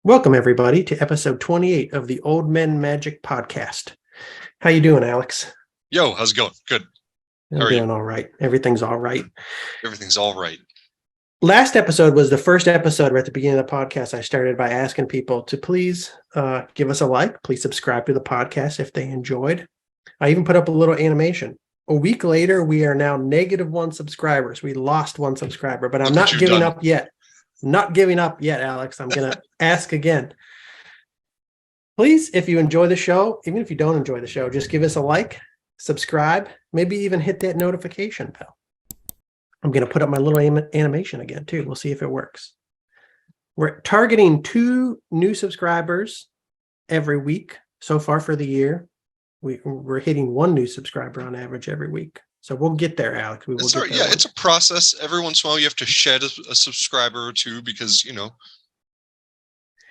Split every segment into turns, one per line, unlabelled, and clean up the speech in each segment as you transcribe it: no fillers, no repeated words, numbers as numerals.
Welcome, everybody, to episode 28 of the Old Men Magic podcast. How you doing, Alex?
Yo, how's it going? Good.
I'm doing all right. Everything's all right.
Everything's all right.
Last episode was the first episode right at the beginning of the podcast. I started by asking people to please give us a like. Please subscribe to the podcast if they enjoyed. I even put up a little animation. A week later, we are now -1 subscribers. We lost 1 subscriber, but I'm not giving up yet. Not giving up yet, Alex. I'm going to ask again. Please, if you enjoy the show, even if you don't enjoy the show, just give us a like, subscribe, maybe even hit that notification bell. I'm going to put up my little animation again, too. We'll see if it works. We're targeting 2 new subscribers every week so far for the year. We're hitting 1 new subscriber on average every week. So we'll get there, Alex. We will get there.
Yeah, it's a process. Every once in a while, you have to shed a subscriber or 2 because, you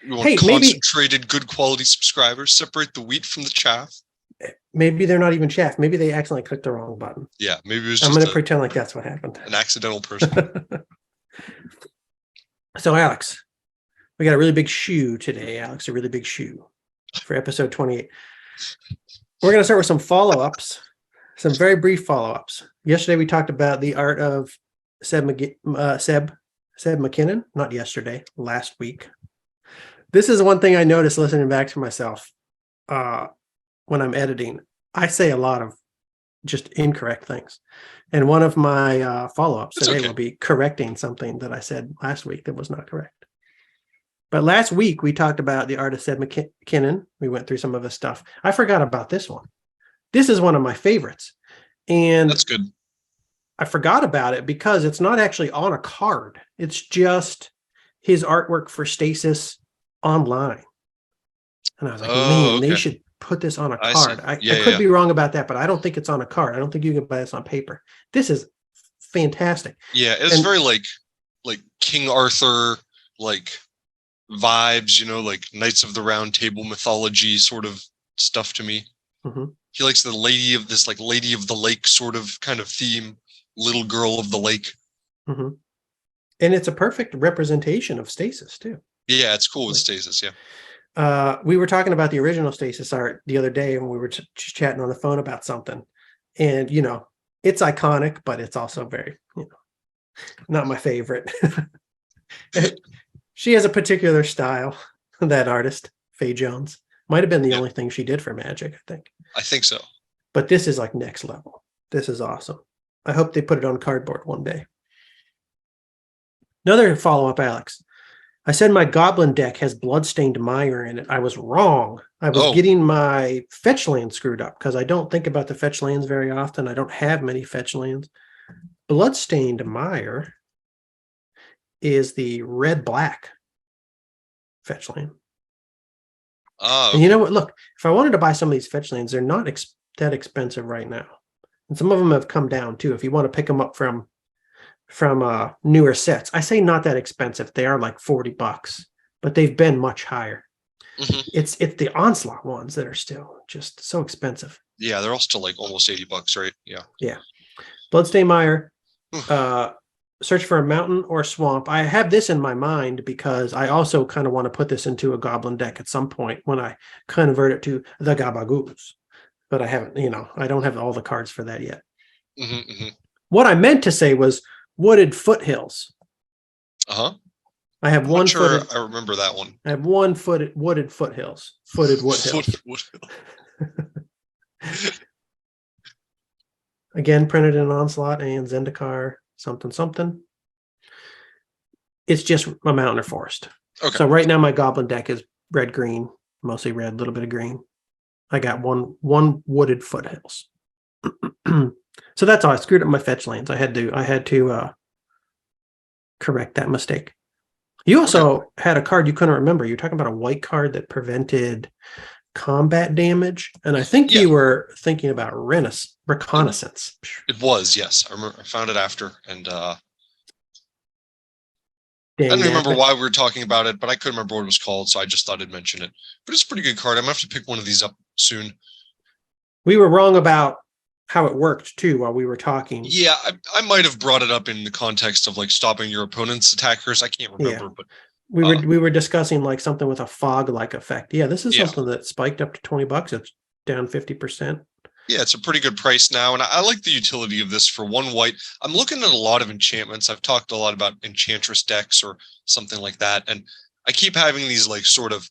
want concentrated, good quality subscribers. Separate the wheat from the chaff.
Maybe they're not even chaff. Maybe they accidentally clicked the wrong button.
Yeah, maybe it was just
I'm going to pretend like that's what happened.
An accidental person.
So, Alex, we got a really big shoe today, Alex, a really big shoe for episode 28. We're going to start with some follow-ups. Some very brief follow-ups. Yesterday, we talked about the art of Seb McKinnon. Not yesterday, last week. This is one thing I noticed listening back to myself when I'm editing. I say a lot of just incorrect things. And one of my follow-ups today will be correcting something that I said last week that was not correct. But last week, we talked about the art of Seb McKinnon. We went through some of his stuff. I forgot about this one. This is one of my favorites. And
that's good.
I forgot about it because it's not actually on a card. It's just his artwork for Stasis online. And I was like, they should put this on a card. I could be wrong about that, but I don't think it's on a card. I don't think you can buy this on paper. This is fantastic.
Yeah, it's very like King Arthur, like vibes, like Knights of the Round Table mythology sort of stuff to me.
Mm-hmm.
He likes the lady of the lake sort of kind of theme, little girl of the lake.
Mm-hmm. And it's a perfect representation of Stasis too.
Yeah, it's cool with Stasis. Yeah.
We were talking about the original Stasis art the other day, and we were just chatting on the phone about something. And it's iconic, but it's also very, not my favorite. She has a particular style. That artist, Faye Jones, might have been the only thing she did for Magic, I think.
I think so.
But this is like next level. This is awesome. I hope they put it on cardboard one day. Another follow-up, Alex. I said my Goblin deck has Bloodstained Mire in it. I was wrong. I was getting my fetch land screwed up because I don't think about the fetch lands very often. I don't have many fetch lands. Bloodstained Mire is the red-black fetch land. And you know what? Look, if I wanted to buy some of these fetch lands, they're not that expensive right now. And some of them have come down too. If you want to pick them up from newer sets, I say not that expensive. They are like $40, but they've been much higher.
Mm-hmm.
It's the Onslaught ones that are still just so expensive.
Yeah, they're all still like almost $80, right? Yeah.
Yeah. Bloodstained Mire. Search for a mountain or swamp. I have this in my mind because I also kind of want to put this into a Goblin deck at some point when I convert it to the Gabagoos. But I haven't, I don't have all the cards for that yet.
Mm-hmm, mm-hmm.
What I meant to say was Wooded Foothills.
Uh-huh.
I have one.
Sure, I remember that one.
I have wooded foothills. Footed Woodhills. Again, printed in Onslaught and Zendikar. Something. It's just a mountain or forest.
Okay.
So right now my Goblin deck is red-green, mostly red, a little bit of green. I got one Wooded Foothills. So that's all. I screwed up my fetch lands. I had to correct that mistake. You also had a card you couldn't remember. You're talking about a white card that prevented combat damage, and I think you were thinking about reconnaissance.
It was, yes. I remember. I found it after, and I don't remember why we were talking about it, but I couldn't remember what it was called, so I just thought I'd mention it. But it's a pretty good card. I'm gonna have to pick one of these up soon.
We were wrong about how it worked too while we were talking.
Yeah, I might have brought it up in the context of like stopping your opponent's attackers. I can't remember, but
We were discussing like something with a fog-like effect. Yeah, this is
Yeah.
something that spiked up to $20. It's down 50%.
Yeah, it's a pretty good price now, and I like the utility of this for one white. I'm looking at a lot of enchantments. I've talked a lot about enchantress decks or something like that, and I keep having these like sort of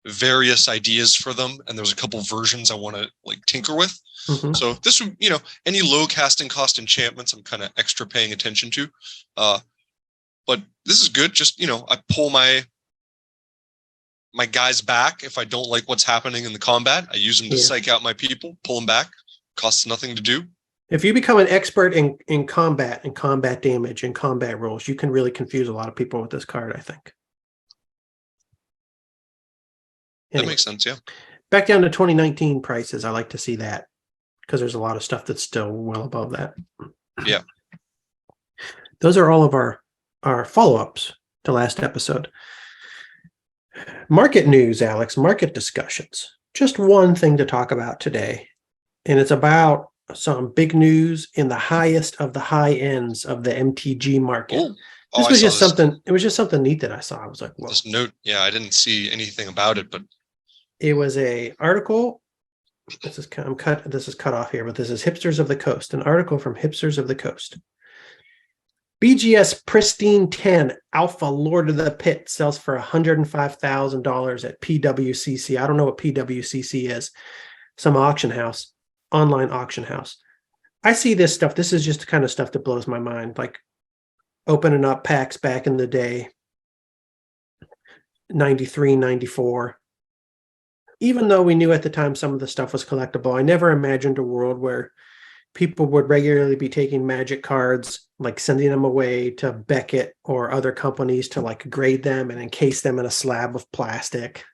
various ideas for them, and there's a couple versions I want to like tinker with.
Mhm.
So this would, any low casting cost enchantments I'm kind of extra paying attention to. But this is good. Just, I pull my guys back if I don't like what's happening in the combat. I use them to psych out my people, pull them back. Costs nothing to do.
If you become an expert in combat and combat damage and combat rules, you can really confuse a lot of people with this card, I think.
Anyway, that makes sense, yeah.
Back down to 2019 prices. I like to see that because there's a lot of stuff that's still well above that.
Yeah.
Those are all of our follow-ups to last episode. Market news, Alex, market discussions. Just one thing to talk about today, and it's about some big news in the highest of the high ends of the MTG market. This was just something. It was just something neat that I saw. I was like, "Whoa!"
This note, yeah, I didn't see anything about it, but
it was a article. This is cut off here, but this is Hipsters of the Coast, an article from Hipsters of the Coast. BGS Pristine 10 Alpha Lord of the Pit sells for $105,000 at PWCC. I don't know what PWCC is. Some auction house, online auction house. I see this stuff. This is just the kind of stuff that blows my mind. Like opening up packs back in the day, 93, 94. Even though we knew at the time some of the stuff was collectible, I never imagined a world where people would regularly be taking Magic cards, like sending them away to Beckett or other companies to like grade them and encase them in a slab of plastic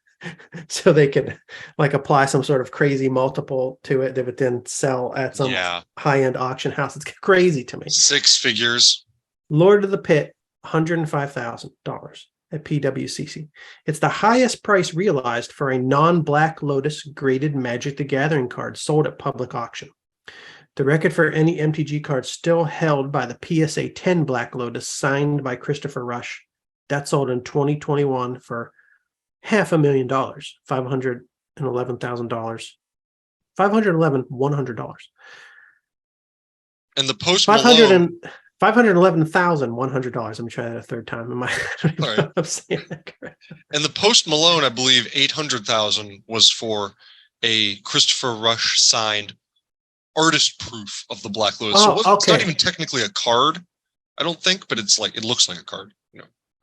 so they could like apply some sort of crazy multiple to it that would then sell at some high-end auction house. It's crazy to me.
6 figures.
Lord of the Pit, $105,000 at PWCC. It's the highest price realized for a non-Black Lotus graded Magic the Gathering card sold at public auction. The record for any MTG card still held by the PSA 10 Black Lotus signed by Christopher Rush. That sold in 2021 for $511,000, $511,000, $100.
And the Post Malone
$511,100. Let me try that a third time. Am I?
Right.
I'm saying that correct.
And the Post Malone, I believe, $800,000 was for a Christopher Rush signed artist proof of the Black Lotus. It's not even technically a card, I don't think, but it's like it looks like a card.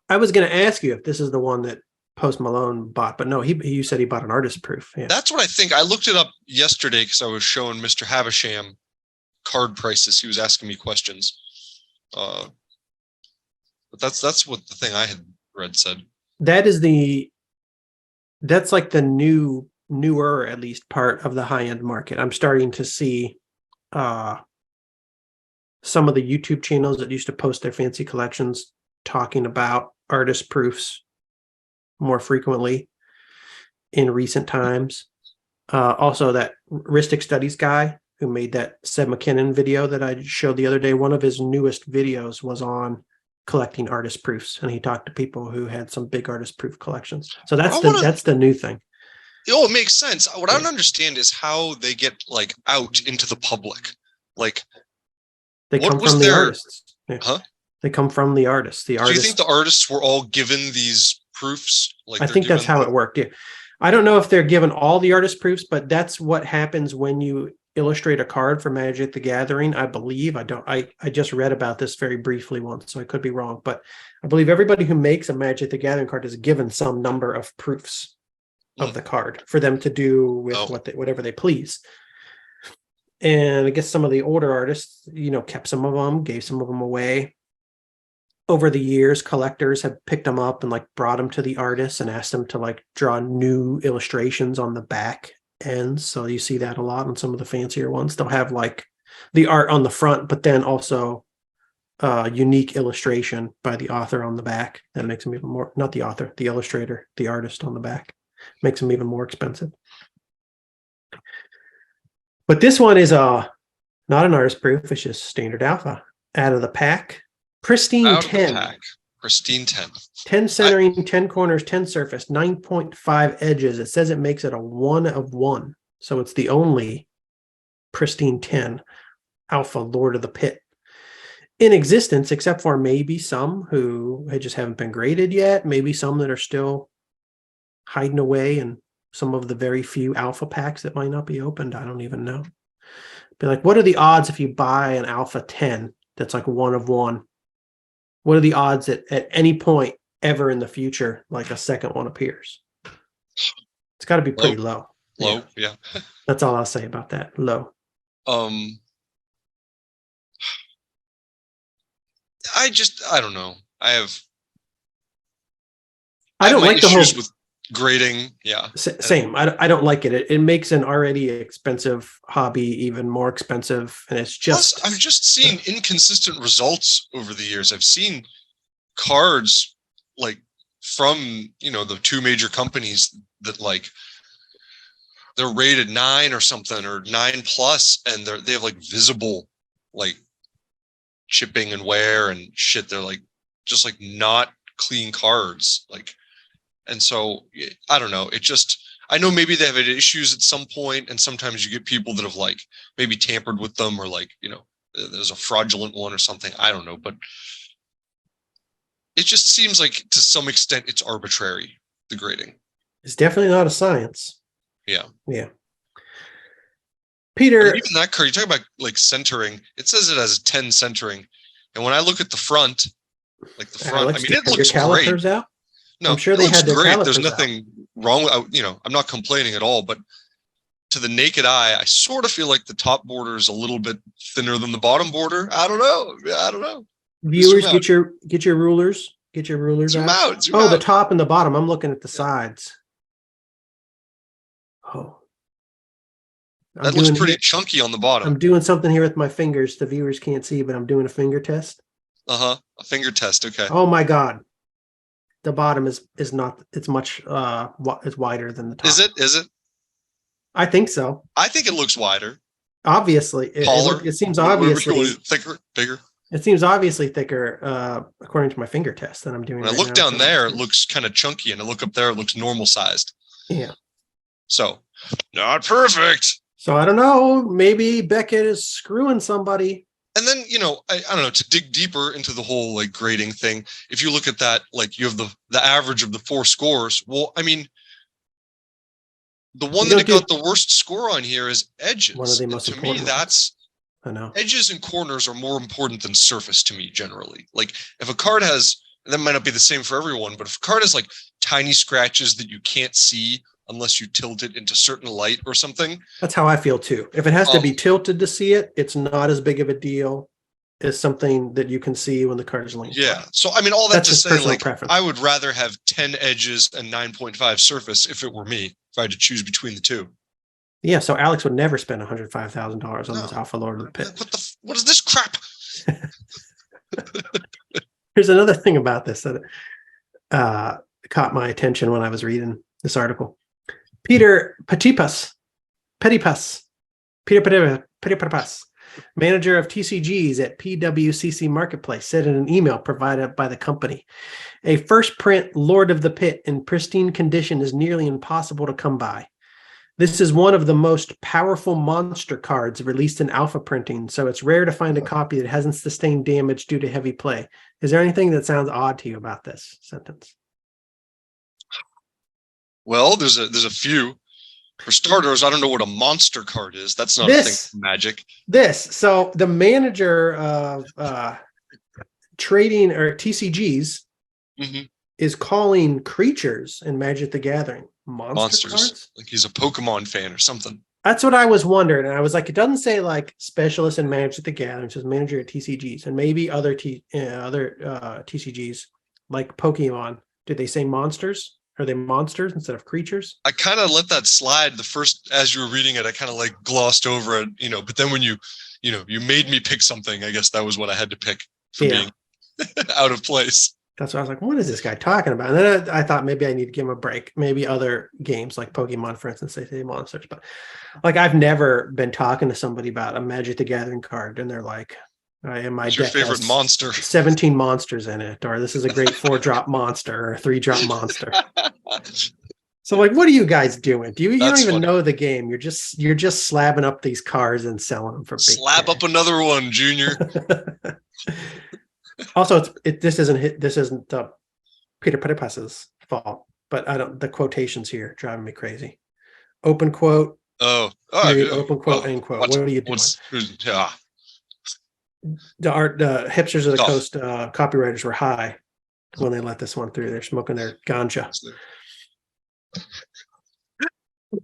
I was going to ask you if this is the one that Post Malone bought, but no, you said he bought an artist proof. Yeah. That's
what I think. I looked it up yesterday because I was showing Mr. Havisham card prices. He was asking me questions. But that's what the thing I had read said.
That's like the newer, at least, part of the high-end market. I'm starting to see some of the YouTube channels that used to post their fancy collections talking about artist proofs more frequently in recent times. Also, that Ristic Studies guy who made that Seb McKinnon video that I showed the other day, one of his newest videos was on collecting artist proofs, and he talked to people who had some big artist proof collections. So that's the new thing.
Oh, it makes sense. What I don't understand is how they get like out into the public. Like
they come from the artists. Yeah.
Huh?
They come from the artists. The artists.
Do you think the artists were all given these proofs? Like
I think that's how it worked. Yeah. I don't know if they're given all the artist proofs, but that's what happens when you illustrate a card for Magic the Gathering. I believe. I just read about this very briefly once, so I could be wrong, but I believe everybody who makes a Magic the Gathering card is given some number of proofs of the card for them to do with whatever they please. And I guess some of the older artists, kept some of them, gave some of them away. Over the years, collectors have picked them up and like brought them to the artists and asked them to like draw new illustrations on the back ends. So you see that a lot on some of the fancier ones. They'll have like the art on the front, but then also unique illustration by the author on the back. That makes them even more, not the author, the illustrator, the artist on the back. Makes them even more expensive. But this one is not an artist proof. It's just standard alpha out of the pack. Pristine 10.
Pristine 10.
10 centering, 10 corners, 10 surface, 9.5 edges. It says it makes it a 1 of 1. So it's the only pristine 10 alpha Lord of the Pit in existence, except for maybe some who just haven't been graded yet, maybe some that are still hiding away in some of the very few alpha packs that might not be opened. I don't even know. Be like, what are the odds if you buy an alpha 10 that's like 1 of 1? What are the odds that at any point ever in the future, like a second one appears? It's got to be pretty low.
Low, yeah.
That's all I'll say about that. Low.
I don't know. I
don't like the
issues
whole
with grading. Yeah.
Same. I don't like it. It makes an already expensive hobby even more expensive. And it's just.
Plus, I've just seen inconsistent results over the years. I've seen cards like from, the two major companies that like they're rated 9 or something or 9+, and they have like visible like chipping and wear and shit. They're like just like not clean cards. Like, and so I don't know. I know maybe they have issues at some point, and sometimes you get people that have like maybe tampered with them, or like, there's a fraudulent one or something. I don't know, but it just seems like to some extent it's arbitrary, the grading.
It's definitely not a science.
Yeah.
Yeah. Peter.
Even that card, you talk about like centering, it says it has a 10 centering. And when I look at the front,
Alex,
I mean, it looks
calipers
great.
Out?
No,
I'm sure they had their
great.
calipers
There's nothing wrong with, I'm not complaining at all, but to the naked eye, I sort of feel like the top border is a little bit thinner than the bottom border. I don't know.
Viewers, get your rulers. Get your rulers out.
Zoom out.
The top and the bottom. I'm looking at the sides. Oh.
That looks pretty chunky on the bottom.
I'm doing something here with my fingers. The viewers can't see, but I'm doing a finger test.
A finger test. Okay.
Oh my God. The bottom is not, it's much, it's wider than the top.
Is it?
I think so.
I think it looks wider.
Obviously.
Taller.
It seems obviously
thicker, bigger.
It seems obviously thicker, according to my finger test that I'm doing.
When I look down there, it looks kind of chunky, and I look up there, it looks normal sized.
Yeah.
So, not perfect.
So I don't know. Maybe Beckett is screwing somebody.
And then, I don't know, to dig deeper into the whole like grading thing, if you look at that, like you have the average of the 4 scores. Well, I mean, the one that got the worst score on here is edges.
One of the most important.
To me,
I know.
Edges and corners are more important than surface to me generally. Like if a card has, that might not be the same for everyone, but if a card has like tiny scratches that you can't see unless you tilt it into certain light or something.
That's how I feel too. If it has to be tilted to see it, it's not as big of a deal as something that you can see when the card is linked.
Yeah. So, I mean, all that to say, like,
preference.
I would rather have 10 edges and 9.5 surface if it were me, if I had to choose between the two.
Yeah. So Alex would never spend $105,000 on this Alpha Lord of the Pit.
What is this crap?
Here's another thing about this that caught my attention when I was reading this article. Peter Petipas, manager of TCGs at PWCC Marketplace, said in an email provided by the company, a first print Lord of the Pit in pristine condition is nearly impossible to come by. This is one of the most powerful monster cards released in alpha printing, so it's rare to find a copy that hasn't sustained damage due to heavy play. Is there anything that sounds odd to you about this sentence?
Well, there's a few. For starters, I don't know what a monster card is. That's not a thing for Magic.
So the manager of trading or TCGs is calling creatures in Magic the Gathering monsters. Cards?
Like he's a Pokemon fan or something.
That's what I was wondering. And I was like, it doesn't say like specialist in Magic the Gathering. It says manager at TCGs, and maybe other TCGs like Pokemon. Did they say monsters? Are they monsters instead of creatures? I
kind of let that slide as you were reading it. I kind of like glossed over it, but then when you made me pick something, I guess that was what I had to pick for being out of place.
That's what I was like, what is this guy talking about? And then I thought maybe I need to give him a break. Maybe other games like Pokemon, for instance, they say monsters. But like I've never been talking to somebody about a Magic the Gathering card and they're like, My
What's your
deck
favorite
has
monster?
17 monsters in it, or this is a great 4-drop monster or 3-drop monster. So like, what are you guys doing? You don't even
funny.
know the game. You're just slabbing up these cards and selling them for big
Slap up another one, Junior.
Also, this isn't Peter Petipas's fault, but I don't. The quotations here driving me crazy. Open quote. Period, open quote, end quote. What are you doing? The hipsters of the coast copywriters were high when they let this one through. They're smoking their ganja.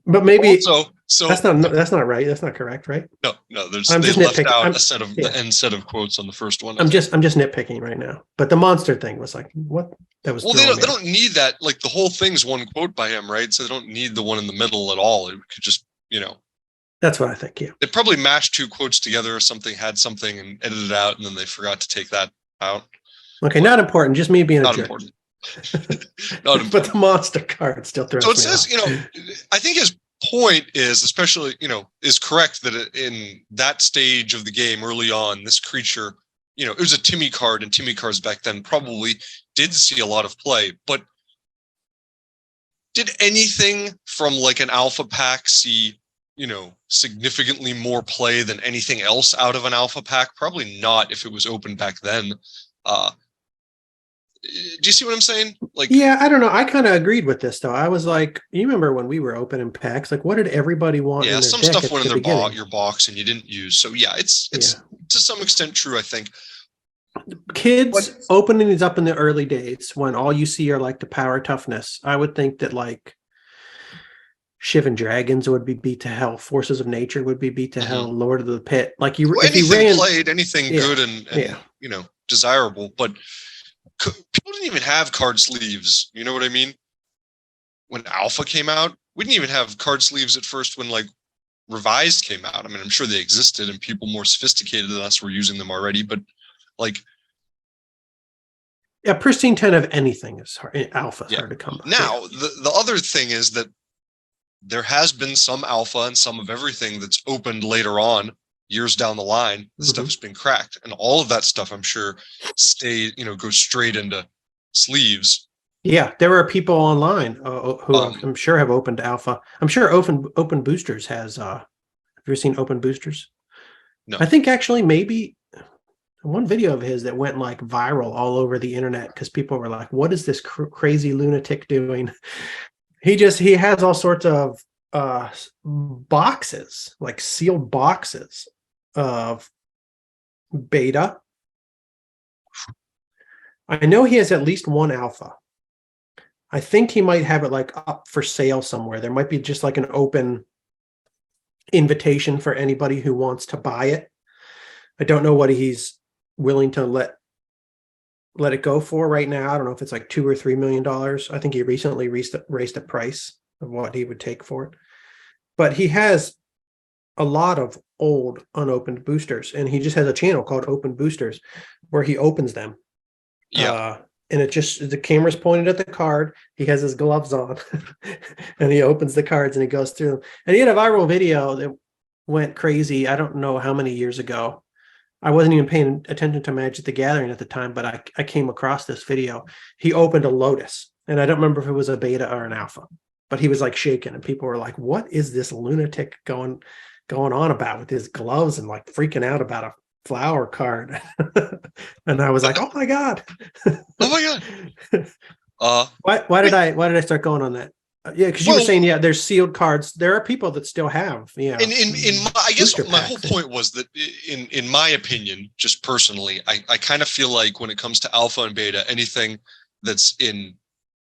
But maybe
so
that's not right. That's not correct, right?
No, they
just
left
nitpicking.
out the end set of quotes on the first one.
I'm just nitpicking right now. But the monster thing was like, what? That was
they don't need that. Like the whole thing's one quote by him, right? So they don't need the one in the middle at all. It could just,
That's what I think. Yeah.
They probably mashed two quotes together or something, had something and edited it out, and then they forgot to take that out.
Okay, not important. Just me being a jerk.
Important. Not important.
But the monster card still throws me off.
So it says, I think his point is, especially, is correct that in that stage of the game early on, this creature, it was a Timmy card, and Timmy cards back then probably did see a lot of play. But did anything from like an alpha pack see, significantly more play than anything else out of an alpha pack? Probably not if it was open back then. Do you see what I'm saying? Like,
yeah, I don't know. I kind of agreed with this though. I was like, you remember when we were opening packs? Like, what did everybody want?
Yeah, some stuff went in your box and you didn't use. So yeah, it's to some extent true, I think.
Kids opening these up in the early days when all you see are like the power toughness. I would think that like Shivan Dragons would be beat to hell. Forces of Nature would be beat to hell. Lord of the Pit, like
anything good and desirable, but people didn't even have card sleeves. You know what I mean? When Alpha came out, we didn't even have card sleeves at first when like Revised came out. I mean, I'm sure they existed and people more sophisticated than us were using them already, but like,
yeah, pristine 10 of anything is hard. Alpha is hard to come by.
Now, the other thing is that there has been some alpha and some of everything that's opened later on, years down the line. Stuff has been cracked, and all of that stuff, I'm sure, goes straight into sleeves.
Yeah, there are people online who I'm sure have opened alpha. I'm sure open boosters has. Have you ever seen open boosters?
No.
I think actually maybe one video of his that went like viral all over the internet because people were like, "What is this crazy lunatic doing?" He has all sorts of boxes, like sealed boxes of beta. I know he has at least one alpha. I think he might have it like up for sale somewhere. There might be just like an open invitation for anybody who wants to buy it. I don't know what he's willing to let it go for right now. I don't know if it's like $2 or $3 million. I think he recently raised the price of what he would take for it. But he has a lot of old unopened boosters, and he just has a channel called Open Boosters where he opens them.
Yeah.
And it just, the camera's pointed at the card. He has his gloves on and he opens the cards and he goes through them. And he had a viral video that went crazy. I don't know how many years ago. I wasn't even paying attention to Magic the Gathering at the time, but I came across this video. He opened a Lotus, and I don't remember if it was a beta or an alpha, but he was like shaking, and people were like, "What is this lunatic going on about with his gloves and like freaking out about a flower card?" And I was like, "Oh my god,
oh my god!"
Why did I start going on that? Yeah, because you were saying, there's sealed cards. There are people that still have,
I guess my whole point was that in my opinion, just personally, I kind of feel like when it comes to alpha and beta, anything that's in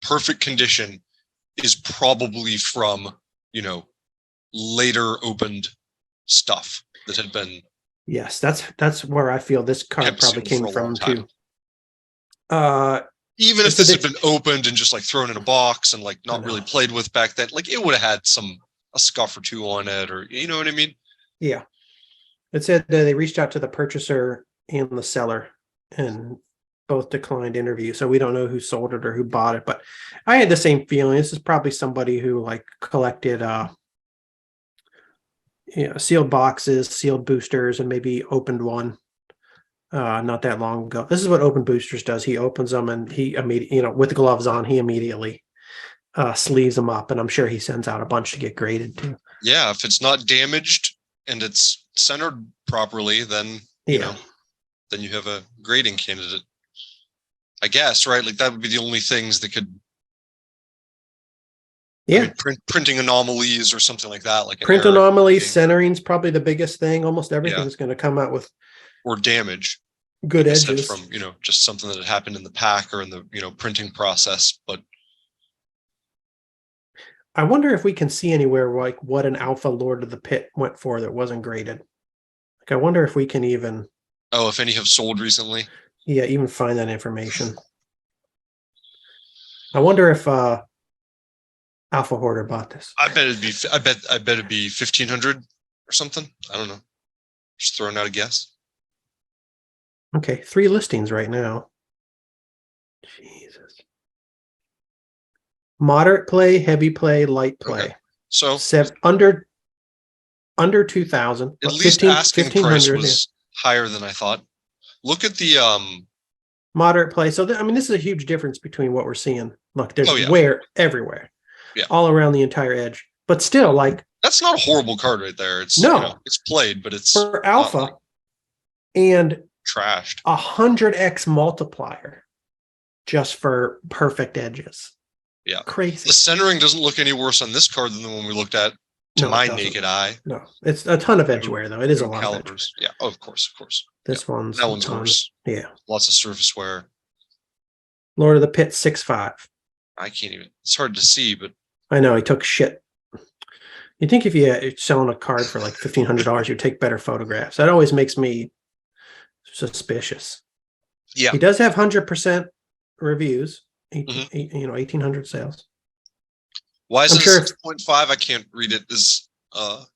perfect condition is probably from, later opened stuff that had been.
Yes, that's where I feel this card probably came from too.
Even if this had been opened and just like thrown in a box and like not really played with back then, like it would have had a scuff or two on it, or you know what I mean?
Yeah. It said that they reached out to the purchaser and the seller and both declined interview. So we don't know who sold it or who bought it, but I had the same feeling. This is probably somebody who like collected sealed boxes, sealed boosters, and maybe opened one. not that long ago. This is what Open Boosters does. He opens them and he immediately, with the gloves on, he immediately sleeves them up, and I'm sure he sends out a bunch to get graded too.
Yeah, if it's not damaged and it's centered properly, then then you have a grading candidate. I guess, right? Like that would be the only things that could.
Yeah,
printing anomalies or something like that. Like
print anomalies, centering's probably the biggest thing. Almost everything is going to come out with
or damage.
Good edges
from just something that had happened in the pack or in the printing process. But
I wonder if we can see anywhere like what an Alpha Lord of the Pit went for that wasn't graded. Like I wonder if we can even
if any have sold recently.
Yeah, even find that information. I wonder if Alpha Hoarder bought this.
I bet it'd be 1,500 or something. I don't know. Just throwing out a guess.
Okay, 3 listings right now. Jesus. Moderate play, heavy play, light play.
Okay. So
under 2,000.
At least asking price was higher than I thought. Look at the
moderate play. So this is a huge difference between what we're seeing. Look, there's wear everywhere.
Yeah.
All around the entire edge. But still, like,
that's not a horrible card right there. It's it's played, but it's
for Alpha and
trashed.
100x multiplier just for perfect edges.
Yeah.
Crazy.
The centering doesn't look any worse on this card than the one we looked at to my naked eye.
No, it's a ton of edge wear though. It is a lot of edge.
Yeah. Oh, of course.
This one's
worse.
Yeah.
Lots of surface wear.
Lord of the Pit 6'5".
I can't even. It's hard to see, but
I know he took shit. You think if you're selling a card for like $1,500, you'd take better photographs. That always makes me suspicious.
Yeah,
he does have 100% reviews. 1,800 sales.
Why is it 6.5? I can't read it. Is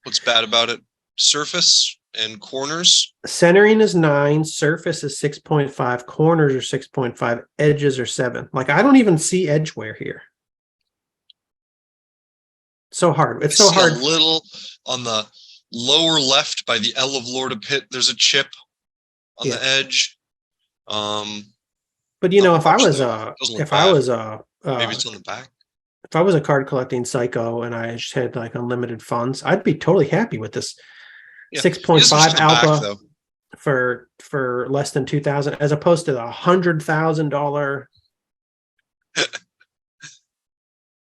what's bad about it? Surface and corners.
Centering is 9. Surface is 6.5. Corners are 6.5. Edges are 7. Like I don't even see edge wear here. So hard. It's so hard.
A little on the lower left by the L of Lord of Pit. There's a chip on the edge.
But if I was
maybe it's on the back.
If I was a card collecting psycho and I just had like unlimited funds, I'd be totally happy with this 6.5 Alpha for less than 2,000, as opposed to the $100,000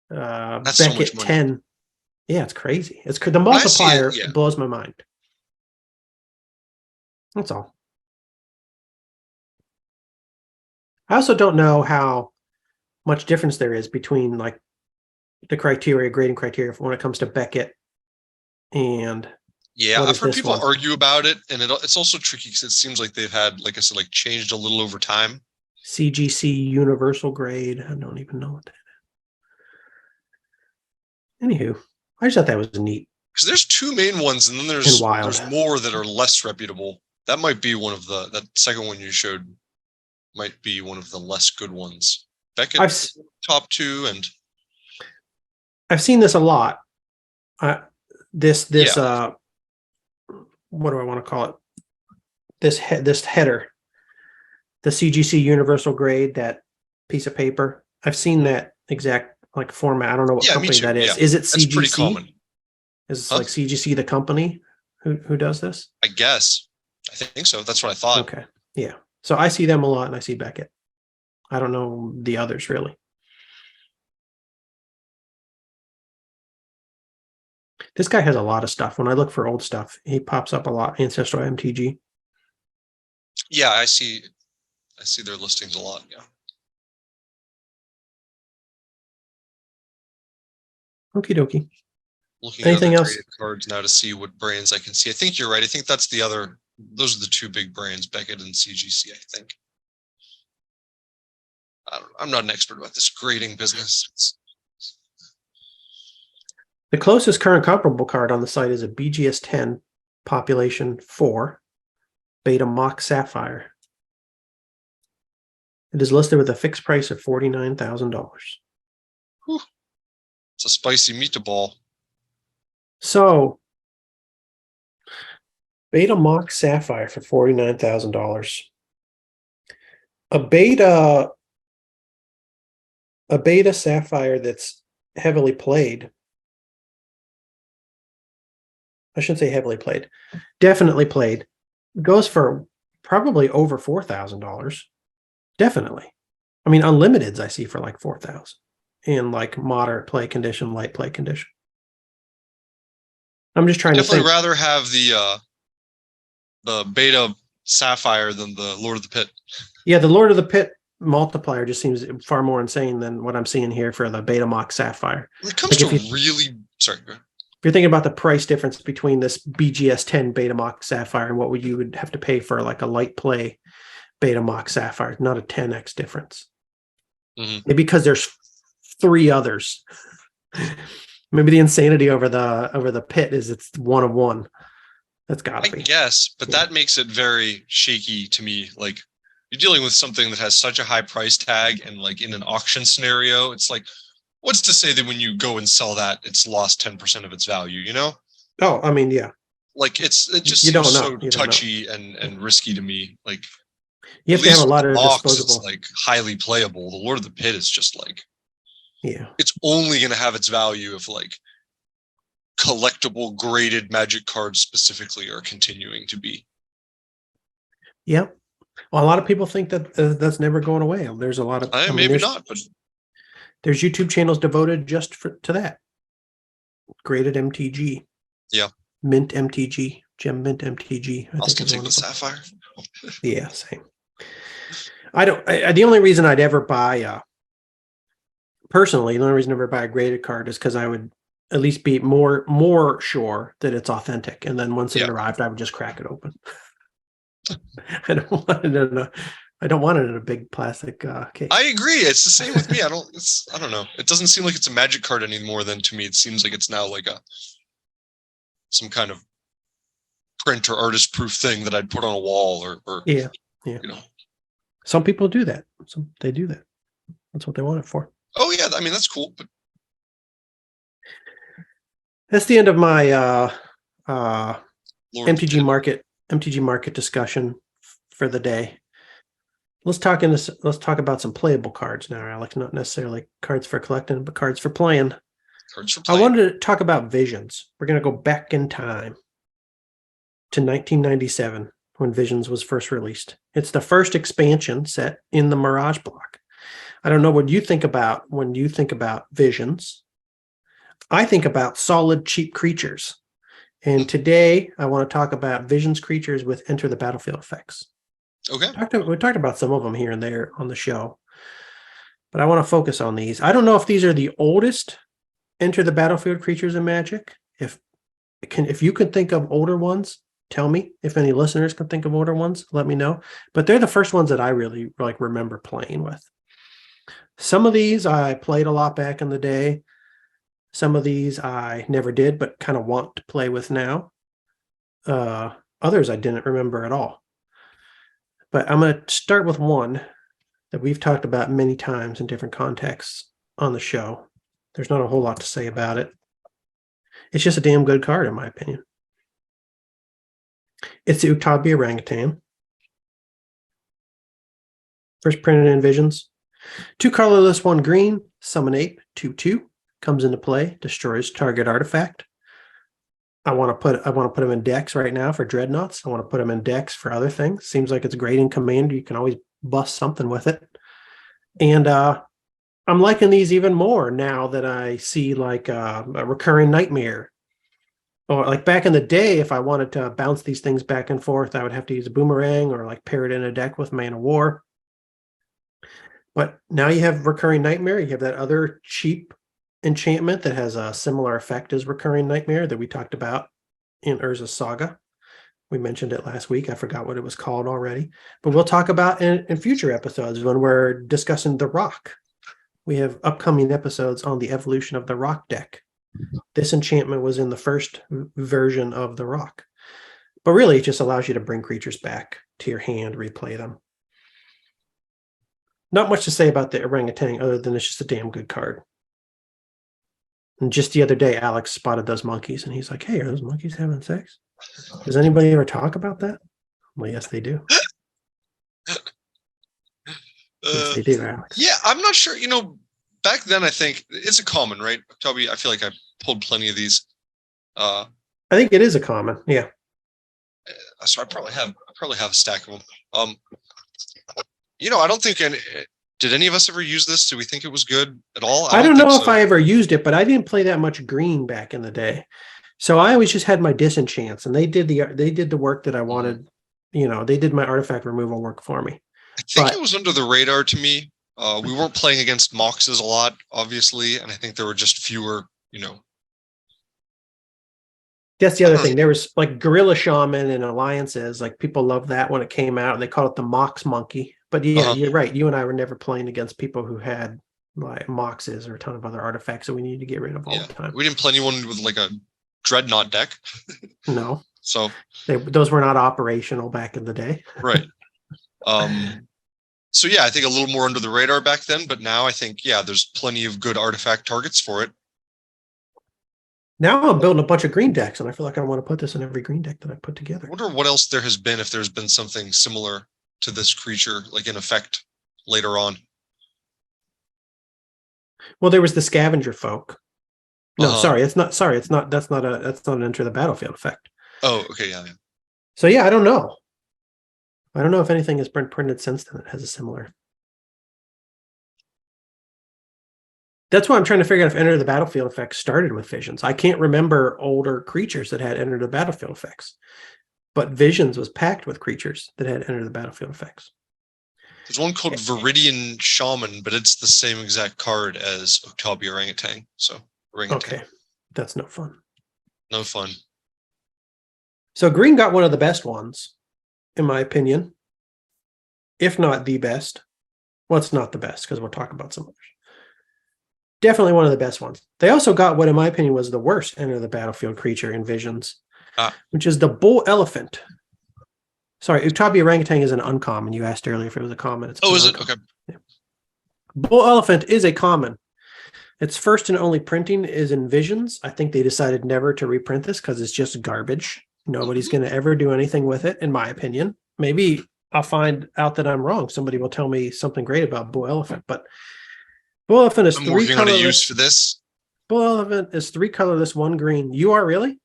Beckett so 10. Yeah, it's crazy. It's the multiplier blows my mind. That's all. I also don't know how much difference there is between like the grading criteria when it comes to Beckett and
I've heard people argue about it, and it's also tricky because it seems like they've had, like I said, like changed a little over time.
CGC universal grade. I don't even know what that is. Anywho, I just thought that was neat.
Because there's 2 main ones, and then there's more that are less reputable. That might be one of that second one you showed might be one of the less good ones. Beckett top 2, and
I've seen this a lot. This what do I want to call it? This header, the CGC universal grade, that piece of paper. I've seen that exact like format. I don't know what company that is. Yeah. Is it CGC? That's pretty common. Is it like CGC the company who does this?
I guess. I think so. That's what I thought.
Okay. Yeah. So I see them a lot, and I see Beckett. I don't know the others really. This guy has a lot of stuff. When I look for old stuff, he pops up a lot. Ancestral MTG.
Yeah, I see their listings a lot. Yeah.
Okie dokie.
Looking Anything at else? Cards now to see what brands I can see. I think you're right. I think that's the other. Those are the 2 big brands, Beckett and CGC. I think. I'm not an expert about this grading business.
The closest current comparable card on the site is a BGS 10 population 4 Beta Mock Sapphire. It is listed with a fixed price of $49,000.
It's a spicy meatball.
So, Beta Mock Sapphire for $49,000. A beta sapphire that's heavily played. I shouldn't say heavily played. Definitely played. Goes for probably over $4,000. Definitely. I mean, unlimiteds I see for like 4,000 in like moderate play condition, light play condition. I'm just trying to
Definitely
think.
rather have the beta sapphire than the Lord of the Pit.
Yeah, the Lord of the Pit multiplier just seems far more insane than what I'm seeing here for the Betamax sapphire.
When it comes
Like
to sorry.
if you're thinking about the price difference between this BGS 10 Betamax sapphire and what you would have to pay for like a light play Betamax sapphire, not a 10x difference.
Mm-hmm.
Maybe because there's 3 others. Maybe the insanity over the Pit is it's one of one. That's gotta be.
I guess, but that makes it very shaky to me. Like, you're dealing with something that has such a high price tag, and like in an auction scenario, it's like, what's to say that when you go and sell that, it's lost 10% of its value, you know?
Oh, I mean, yeah.
Like it just
You don't
seems
know.
so touchy and risky to me. Like,
You have to have a lot of
box,
disposable.
it's like highly playable. The Lord of the Pit is just like,
Yeah.
it's only going to have its value if like collectible graded Magic cards specifically are continuing to be.
Yep. Well, a lot of people think that that's never going away. There's a lot of
Maybe not, but
there's YouTube channels devoted just to that. Graded MTG.
Yeah.
Mint MTG. Gem Mint MTG.
I'll still take the sapphire.
Yeah, same. The only reason I'd ever buy personally, the only reason I'd ever buy a graded card is because I would at least be more sure that it's authentic. And then once it arrived, I would just crack it open. I don't want it in a big plastic case.
I agree. It's the same with me. I don't know. It doesn't seem like it's a Magic card anymore. Then to me, it seems like it's now like some kind of print or artist proof thing that I'd put on a wall or
yeah.
You know.
Some people do that. They do that. That's what they want it for.
Oh yeah, I mean that's cool. But
that's the end of my MTG market discussion for the day. Let's talk about some playable cards now, Alex. Not necessarily cards for collecting, but cards for playing. I wanted to talk about Visions. We're going to go back in time to 1997 when Visions was first released. It's the first expansion set in the Mirage block. I don't know what you think about when you think about Visions. I think about solid, cheap creatures. And today I want to talk about Visions creatures with Enter the Battlefield effects.
Okay.
We talked about some of them here and there on the show, but I want to focus on these. I don't know if these are the oldest Enter the Battlefield creatures in Magic. If you can think of older ones, tell me. If any listeners can think of older ones, let me know. But they're the first ones that I really remember playing with. Some of these I played a lot back in the day. Some of these I never did, but kind of want to play with now. Others I didn't remember at all. But I'm going to start with one that we've talked about many times in different contexts on the show. There's not a whole lot to say about it. It's just a damn good card, in my opinion. It's the Uktabi Orangutan. First printed in Visions. 2 colorless, 1 green, summon ape, 2/2. Comes into play, destroys target artifact. I want to put them in decks right now for Dreadnoughts. I want to put them in decks for other things. Seems like it's great in Commander. You can always bust something with it. And I'm liking these even more now that I see like a recurring nightmare. Or like back in the day, if I wanted to bounce these things back and forth, I would have to use a boomerang or like pair it in a deck with Man of War. But now you have recurring nightmare. You have that other cheap enchantment that has a similar effect as recurring nightmare that we talked about in Urza's Saga. We mentioned it last week. I forgot what it was called already, but we'll talk about in future episodes when we're discussing the Rock. We have upcoming episodes on the evolution of the Rock deck. This enchantment was in the first version of the Rock, but really it just allows you to bring creatures back to your hand, replay them. Not much to say about the orangutan other than it's just a damn good card. And just the other day, Alex spotted those monkeys, and he's like, "Hey, are those monkeys having sex? Does anybody ever talk about that?" Well, yes, they do. Yes, they do, Alex.
Yeah, I'm not sure. Back then, I think it's a common, right? Uktabi, I feel like I pulled plenty of these.
I think it is a common. Yeah.
So I probably have a stack of them. I don't think did any of us ever use this? Do we think it was good at all?
I don't
think
know
so.
if I ever used it, but I didn't play that much green back in the day. So I always just had my disenchants, and they did the work that I wanted. They did my artifact removal work for me.
I think it was under the radar to me. We weren't playing against Moxes a lot, obviously, and I think there were just fewer,
That's the other thing. There was like Gorilla Shaman and Alliances. Like people loved that when it came out. They called it the Mox Monkey. But yeah, You're right. You and I were never playing against people who had like Moxes or a ton of other artifacts that we needed to get rid of all the time.
We didn't play anyone with like a Dreadnought deck.
No.
So
those were not operational back in the day.
Right. So yeah, I think a little more under the radar back then, but now I think, there's plenty of good artifact targets for it.
Now I'm building a bunch of green decks, and I feel like I want to put this in every green deck that I put together.
I wonder what else there has been, if there's been something similar to this creature, like in effect later on.
Well, there was the Scavenger Folk. No, sorry, it's not. Sorry, it's not. That's not an enter the battlefield effect.
Oh, okay, yeah.
So yeah, I don't know. I don't know if anything has been printed since then that has a similar. That's why I'm trying to figure out if Enter the Battlefield effects started with Visions. I can't remember older creatures that had Enter the Battlefield effects, but Visions was packed with creatures that had Enter the Battlefield effects.
There's one called Viridian Shaman, but it's the same exact card as Uktabi Orangutan. So Orangutan.
Okay, that's no fun.
No fun.
So green got one of the best ones, in my opinion, if not the best. Well, it's not the best because we'll talk about some others. Definitely one of the best ones. They also got what, in my opinion, was the worst Enter the Battlefield creature in Visions, which is the Bull Elephant. Sorry, Uktabi Orangutan is an uncommon. You asked earlier if it was a common.
Is it? Okay.
Yeah. Bull Elephant is a common. Its first and only printing is in Visions. I think they decided never to reprint this because it's just garbage. Nobody's going to ever do anything with it, in my opinion. Maybe I'll find out that I'm wrong. Somebody will tell me something great about Bull Elephant, but Bull Elephant is three colorless.
On a use for this.
Bull Elephant is 3 colorless, 1 green. You are really?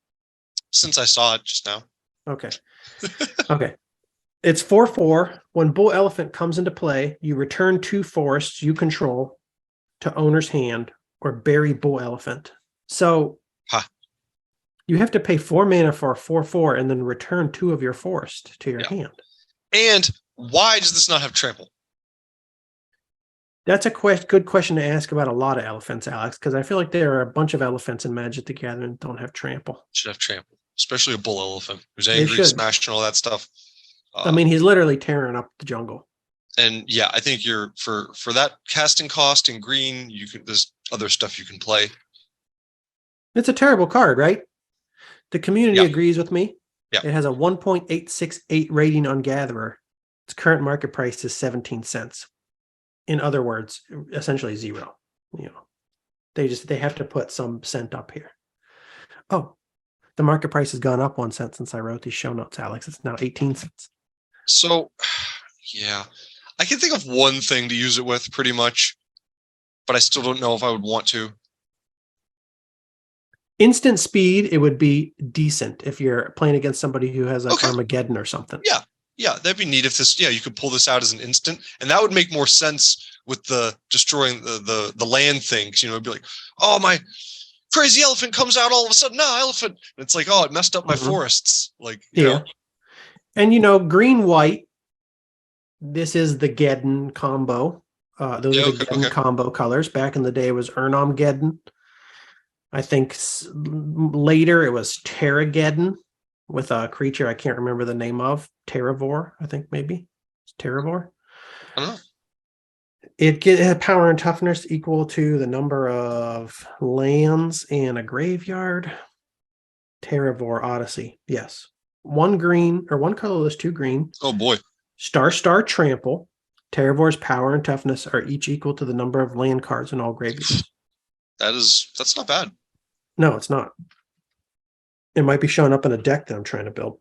Since I saw it just now.
Okay. Okay. It's 4/4. When Bull Elephant comes into play, you return 2 forests you control to owner's hand or bury Bull Elephant. So you have to pay 4 mana for a 4/4 and then return 2 of your forest to your hand.
And why does this not have trample?
That's a good question to ask about a lot of elephants, Alex, because I feel like there are a bunch of elephants in Magic the Gathering that don't have trample.
Should have trample, especially a bull elephant who's angry, smashing all that stuff.
I mean, he's literally tearing up the jungle.
And yeah, I think you're for that casting cost in green, there's other stuff you can play. It's
a terrible card, right? The community agrees with me.
Yeah.
It has a 1.868 rating on Gatherer. Its current market price is 17 cents. In other words, essentially 0. They have to put some cent up here. Oh, the market price has gone up 1 cent since I wrote these show notes, Alex. It's now 18 cents.
So, yeah, I can think of one thing to use it with pretty much, but I still don't know if I would want to.
Instant speed, it would be decent if you're playing against somebody who has like Armageddon or something.
Yeah, that'd be neat if this, you could pull this out as an instant, and that would make more sense with the destroying the land things. It'd be like, oh, my crazy elephant comes out all of a sudden. No, elephant. And it's like, oh, it messed up my forests. Like, you know.
And green white. This is the Geddon combo. Those are the Geddon combo colors. Back in the day, it was Geddon. I think later it was Terrageddon with a creature I can't remember the name of. Terravor, I think maybe. It's Terravor.
I don't know.
It had power and toughness equal to the number of lands in a graveyard. Terravor Odyssey. Yes. 1 green or 1 colorless, 2 green.
Oh boy.
Star Trample. Terravor's power and toughness are each equal to the number of land cards in all graveyards.
That's not bad.
No, it's not. It might be showing up in a deck that I'm trying to build.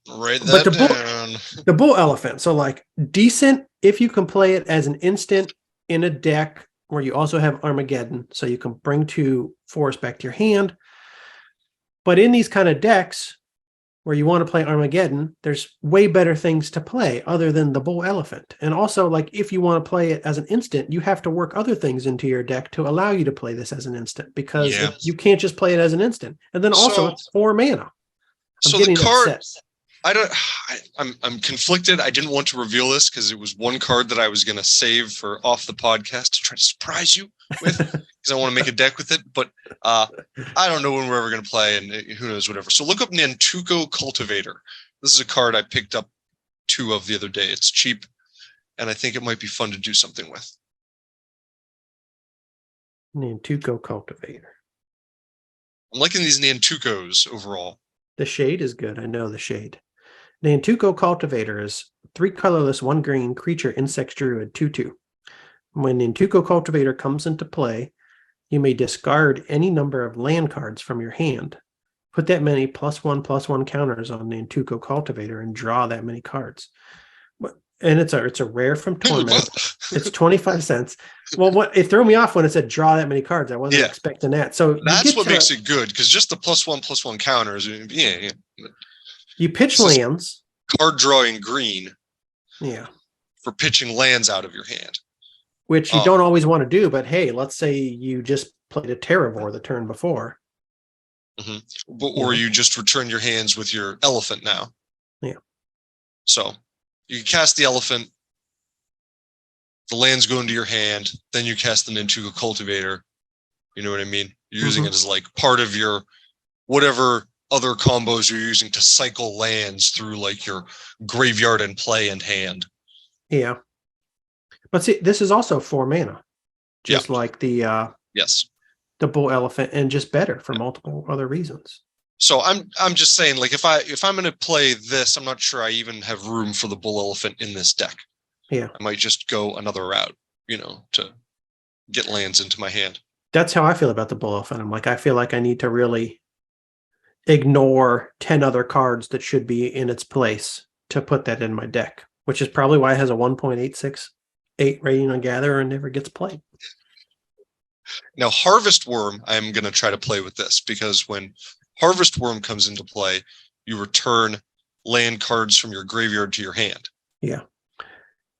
Write
But
that down.
the bull elephant, so like decent if you can play it as an instant in a deck where you also have Armageddon, so you can bring 2 forests back to your hand. But in these kind of decks where you want to play Armageddon, there's way better things to play other than the bull elephant. And also, like, if you want to play it as an instant, you have to work other things into your deck to allow you to play this as an instant, because you can't just play it as an instant. And then also it's 4 mana. I'm getting upset.
I'm conflicted. I didn't want to reveal this because it was one card that I was going to save for off the podcast to try to surprise you with, because I want to make a deck with it. But I don't know when we're ever going to play, and who knows, whatever. So look up Nantuko Cultivator. This is a card I picked up 2 of the other day. It's cheap, and I think it might be fun to do something with.
Nantuko Cultivator.
I'm liking these Nantukos overall.
The shade is good. I know the shade. Nantuko Cultivator is 3 colorless, 1 green creature, insect druid, 2/2. When Nantuko Cultivator comes into play, you may discard any number of land cards from your hand. Put that many +1/+1 counters on Nantuko Cultivator and draw that many cards. And it's a rare from Torment. It's 25 cents. Well, it threw me off when it said draw that many cards. I wasn't expecting that. So
that's what makes it good, because just the +1/+1 counters. Yeah.
You pitch lands.
Card drawing green.
Yeah.
For pitching lands out of your hand.
Which you don't always want to do, but hey, let's say you just played a Terravore the turn before.
Mm-hmm. Or you just return your hands with your elephant now.
Yeah.
So you cast the elephant, the lands go into your hand, then you cast the Nantuko Cultivator. You know what I mean? You're using it as like part of your whatever other combos you're using to cycle lands through, like your graveyard and play and hand.
Yeah. But see, this is also 4 mana. Just like the the bull elephant, and just better for multiple other reasons.
So I'm just saying, like, if I'm going to play this, I'm not sure I even have room for the bull elephant in this deck.
Yeah.
I might just go another route, to get lands into my hand.
That's how I feel about the bull elephant. I'm like, I feel like I need to really ignore 10 other cards that should be in its place to put that in my deck, which is probably why it has a 1.868 rating on Gatherer and never gets played.
Now, Harvest Worm, I'm going to try to play with this, because when Harvest Worm comes into play, you return land cards from your graveyard to your hand.
Yeah.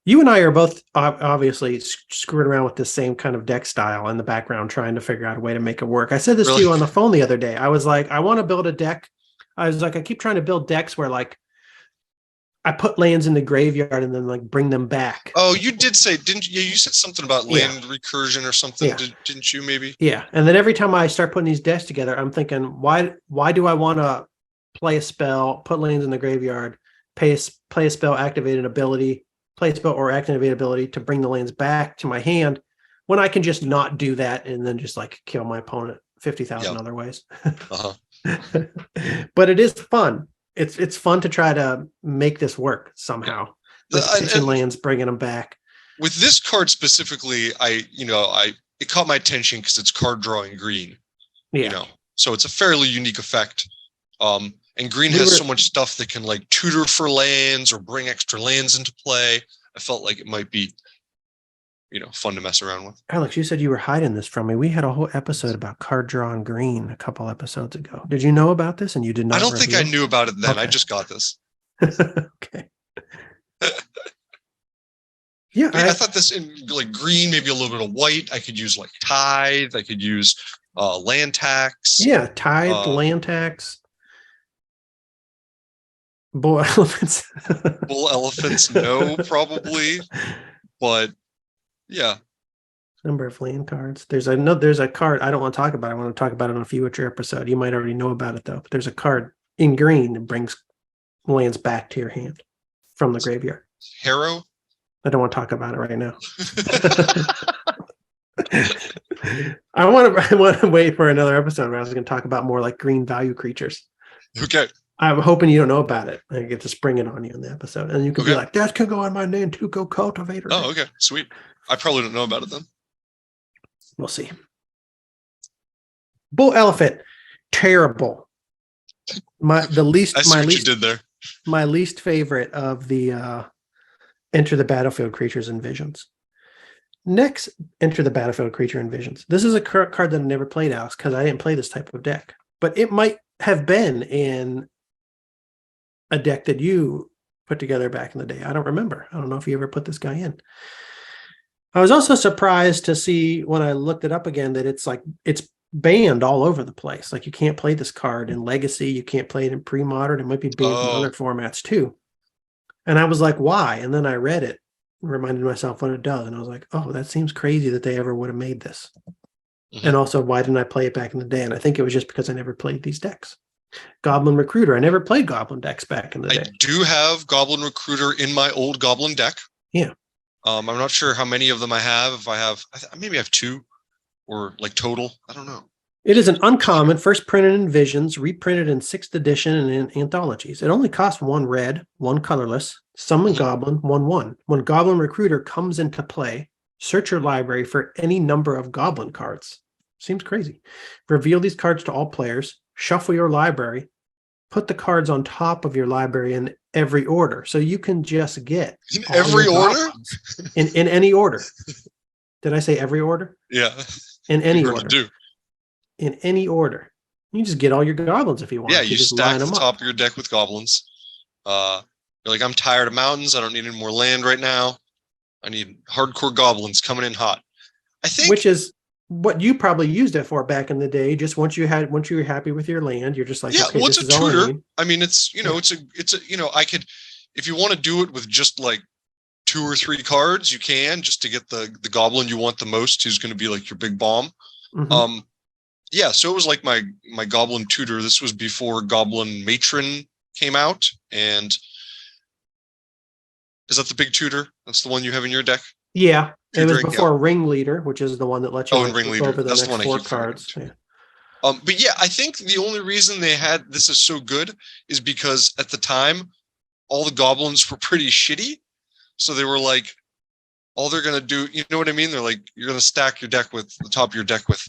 You and I are both obviously screwing around with the same kind of deck style in the background, trying to figure out a way to make it work. I said this to you on the phone the other day. I was like, I want to build a deck. I was like, I keep trying to build decks where, like, I put lands in the graveyard and then, like, bring them back.
Oh, you did say, didn't you? You said something about land recursion or something, didn't you, maybe?
Yeah. And then every time I start putting these decks together, I'm thinking, why do I want to play a spell, put lands in the graveyard, play a spell, activate an ability, play a spell or activate ability to bring the lands back to my hand, when I can just not do that and then just, like, kill my opponent 50,000 other ways. But it is fun. It's fun to try to make this work somehow. Pitching lands, bringing them back.
With this card specifically, it caught my attention because it's card drawing green. Yeah. So it's a fairly unique effect. And green has so much stuff that can, like, tutor for lands or bring extra lands into play. I felt like it might be, fun to mess around with.
Alex, you said you were hiding this from me. We had a whole episode about card drawing green a couple episodes ago. Did you know about this? And you did not?
I don't think I knew about it then. Okay. I just got this.
Okay. Yeah,
I thought this in, like, green, maybe a little bit of white. I could use, like, tithe. I could use land tax.
Yeah, tithe, land tax. Bull elephants.
Bull elephants, no, probably. But yeah.
Number of land cards. There's a card I don't want to talk about. I want to talk about it on a future episode. You might already know about it, though. But there's a card in green that brings lands back to your hand from the graveyard.
Harrow?
I don't want to talk about it right now. I want to wait for another episode where I was going to talk about more, like, green value creatures.
Okay.
I'm hoping you don't know about it. I get to spring it on you in the episode. And you can be like, that can go on my Nantuko Cultivator.
Oh, okay. Sweet. I probably don't know about it then.
We'll see. Bull elephant. Terrible. My least
you did there.
my least favorite of the Enter the Battlefield creatures and visions. Next, Enter the Battlefield creature and visions. This is a card that I never played, Alex, because I didn't play this type of deck. But it might have been in a deck that you put together back in the day. I don't remember. I don't know if you ever put this guy in. I was also surprised to see when I looked it up again that it's banned all over the place. Like you can't play this card in Legacy. You can't play it in Pre-Modern. It might be banned from other formats too. And I was like, why? And then I read it and reminded myself what it does. And I was like, oh, that seems crazy that they ever would have made this. Mm-hmm. And also, why didn't I play it back in the day? And I think it was just because I never played these decks. Goblin Recruiter. I never played Goblin decks back in the day.
I do have Goblin Recruiter in my old Goblin deck.
Yeah.
I'm not sure how many of them I have. If I have, maybe I have 2 or like total. I don't know.
It is an uncommon, first printed in Visions, reprinted in 6th edition and in anthologies. It only costs 1 red, 1 colorless, summon Goblin, 1/1. When Goblin Recruiter comes into play, search your library for any number of Goblin cards. Seems crazy. Reveal these cards to all players, shuffle your library, put the cards on top of your library in every order. So you can just get
in every order?
In any order. Did I say every order?
Yeah.
In any order. In any order. You just get all your goblins if you want.
Yeah, you stack the top of your deck with goblins. You're like, I'm tired of mountains. I don't need any more land right now. I need hardcore goblins coming in hot. I think,
which is what you probably used it for back in the day. Just once you were happy with your land, you're just like,
yeah.
Okay,
What's a tutor? I mean, it's it's a I could, if you want to do it with just like 2 or 3 cards, you can, just to get the goblin you want the most, who's going to be like your big bomb. Mm-hmm. Yeah, so it was like my Goblin Tutor. This was before Goblin Matron came out, and is that the big tutor? That's the one you have in your deck?
Yeah, it was before Ringleader, which is the one that lets you
Ringleader.
over the
That's
next
the one
4 cards. Yeah.
But yeah, I think the only reason they had this is so good is because at the time, all the goblins were pretty shitty. So they were like, all they're going to do, you know what I mean? They're like, you're going to stack your deck with the top of your deck with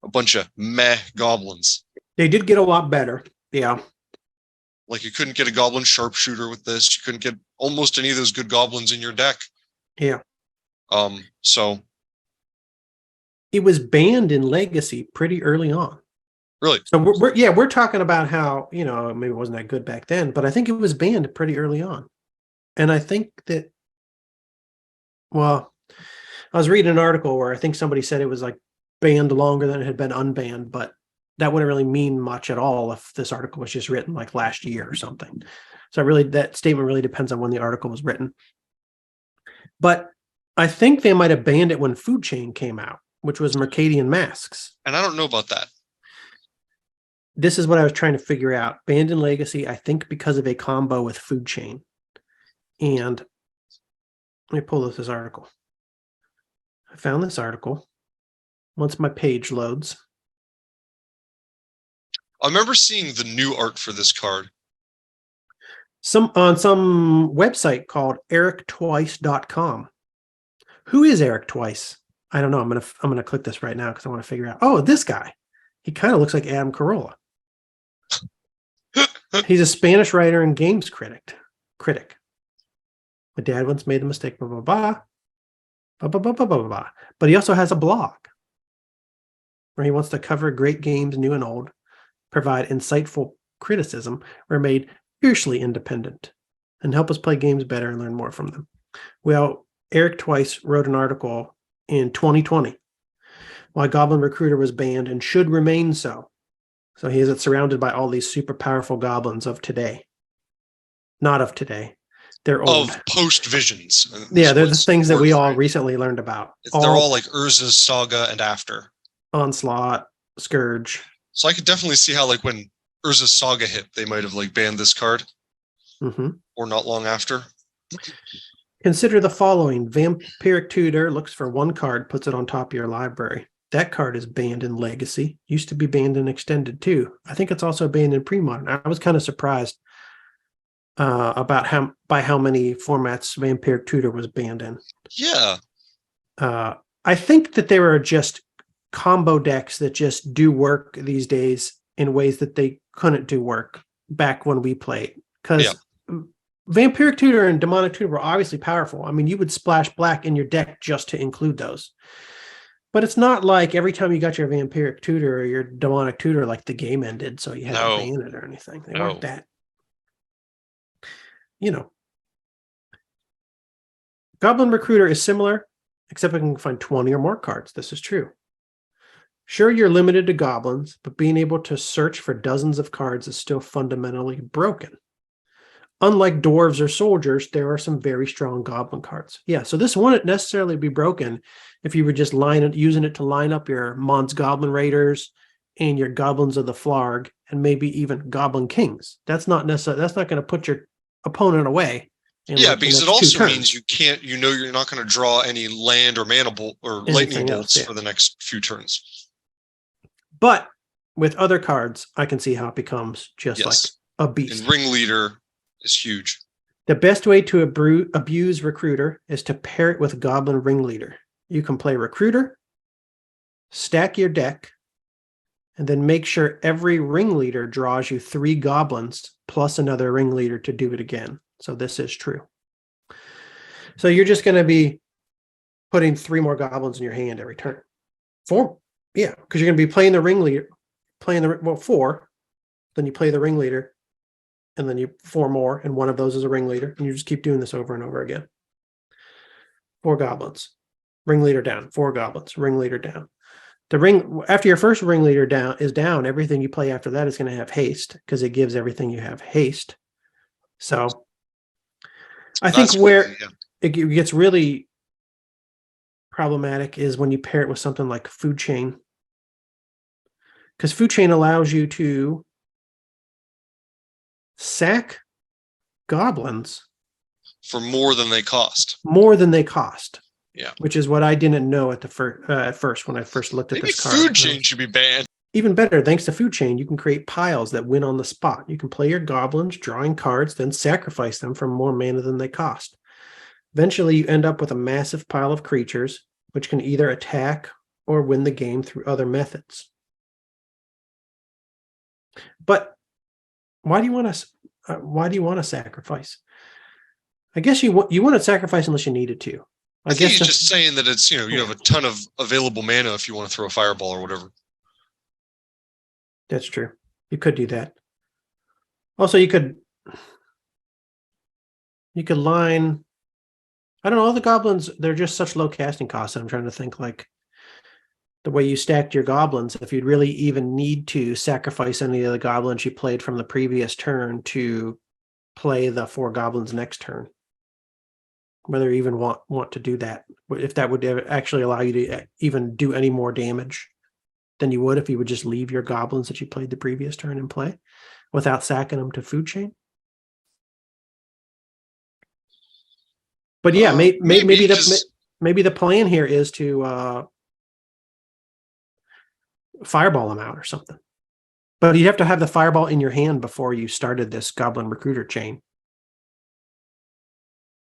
a bunch of meh goblins.
They did get a lot better. Yeah.
Like you couldn't get a goblin sharpshooter with this. You couldn't get almost any of those good goblins in your deck.
Yeah.
So
it was banned in Legacy pretty early on.
Really?
So we're talking about how, maybe it wasn't that good back then, but I think it was banned pretty early on. And I think that, well, I was reading an article where I think somebody said it was like banned longer than it had been unbanned, but that wouldn't really mean much at all if this article was just written like last year or something. So that statement really depends on when the article was written. But I think they might have banned it when Food Chain came out, which was Mercadian Masks.
And I don't know about that.
This is what I was trying to figure out. Banned in Legacy, I think because of a combo with Food Chain. And let me pull this article. I found this article. Once my page loads.
I remember seeing the new art for this card.
On some website called erictwice.com. Who is Eric Twice? I don't know. I'm gonna click this right now because I want to figure out. Oh, this guy. He kind of looks like Adam Carolla. He's a Spanish writer and games critic. My dad once made the mistake, blah, blah, blah. Blah, blah, blah, blah, blah, blah. But he also has a blog where he wants to cover great games, new and old, provide insightful criticism, remain fiercely independent, and help us play games better and learn more from them. Well, Eric Twice wrote an article in 2020 why Goblin Recruiter was banned and should remain so. So he is surrounded by all these super powerful goblins of today. Not of today. They're old.
Of post-Visions.
Yeah, they're the things that we all recently learned about.
They're all like Urza's Saga and after.
Onslaught, Scourge.
So I could definitely see how like when Urza's Saga hit, they might have like banned this card.
Mm-hmm.
Or not long after.
Consider the following. Vampiric Tutor looks for 1 card, puts it on top of your library. That card is banned in Legacy. Used to be banned in Extended too. I think it's also banned in Pre-Modern. I was kind of surprised about how many formats Vampiric Tutor was banned in.
Yeah.
I think that there are just combo decks that just do work these days in ways that they couldn't do work back when we played. Because Vampiric Tutor and Demonic Tutor were obviously powerful. I mean, you would splash black in your deck just to include those. But it's not like every time you got your Vampiric Tutor or your Demonic Tutor, like the game ended, so you had to ban it or anything. They weren't that. Goblin Recruiter is similar, except I can find 20 or more cards. This is true. Sure, you're limited to goblins, but being able to search for dozens of cards is still fundamentally broken. Unlike dwarves or soldiers, there are some very strong goblin cards. Yeah, so this wouldn't necessarily be broken if you were just using it to line up your Mons Goblin Raiders and your Goblins of the Flarg and maybe even Goblin Kings. That's not necessarily, that's not going to put your opponent away.
Yeah, because it also means you can't, you're not going to draw any land or mana or lightning bolts for the next few turns.
But with other cards, I can see how it becomes just like a beast.
And Ringleader is huge.
The best way to abuse Recruiter is to pair it with Goblin Ringleader. You can play Recruiter, stack your deck, and then make sure every Ringleader draws you 3 goblins plus another Ringleader to do it again. So this is true. So you're just going to be putting 3 more goblins in your hand every turn. 4. Yeah, because you're going to be playing the Ringleader, 4. Then you play the Ringleader, and then you 4 more, and one of those is a Ringleader, and you just keep doing this over and over again. 4 goblins, Ringleader down, 4 goblins, Ringleader down. After your first Ringleader down, everything you play after that is going to have haste because it gives everything you have haste. So I think where it gets really problematic is when you pair it with something like Food Chain, because Food Chain allows you to sack goblins
for more than they cost.
Yeah, which is what I didn't know at first when I first looked at this card.
Food Chain should be banned.
Even better, thanks to Food Chain, you can create piles that win on the spot. You can play your goblins, drawing cards, then sacrifice them for more mana than they cost. Eventually, you end up with a massive pile of creatures, which can either attack or win the game through other methods. But why do you want to sacrifice? I guess you want to sacrifice unless you needed to.
I guess he's just saying that it's, you have a ton of available mana if you want to throw a fireball or whatever.
That's true. You could do that. Also, you could line, I don't know, all the goblins, they're just such low casting costs. I'm trying to think like the way you stacked your goblins, if you'd really even need to sacrifice any of the goblins you played from the previous turn to play the 4 goblins next turn. Whether you even want to do that, if that would actually allow you to even do any more damage than you would if you would just leave your goblins that you played the previous turn in play without sacking them to Food Chain. But yeah, maybe the plan here is to fireball them out or something. But you'd have to have the fireball in your hand before you started this Goblin Recruiter chain.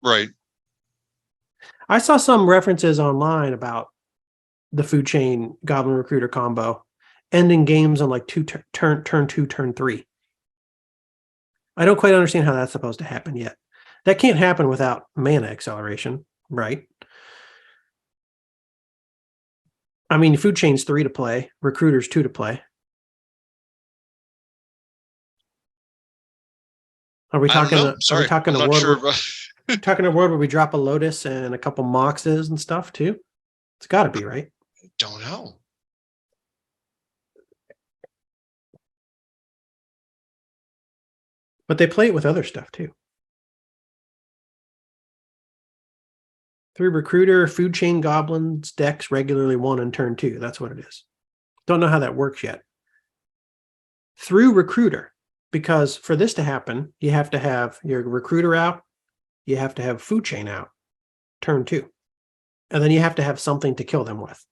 Right.
I saw some references online about the Food Chain Goblin Recruiter combo ending games on like turn 2, turn 3. I don't quite understand how that's supposed to happen yet. That can't happen without mana acceleration, right? I mean, Food Chain's 3 to play, Recruiter's 2 to play. Are we talking? Are we talking a world? Talking a world where we drop a Lotus and a couple Moxes and stuff too? It's got to be, right?
I don't know.
But they play it with other stuff too. 3 Recruiter, Food Chain Goblins decks regularly won in turn 2. That's what it is. Don't know how that works yet. Through Recruiter, because for this to happen, you have to have your Recruiter out, you have to have Food Chain out, turn 2. And then you have to have something to kill them with.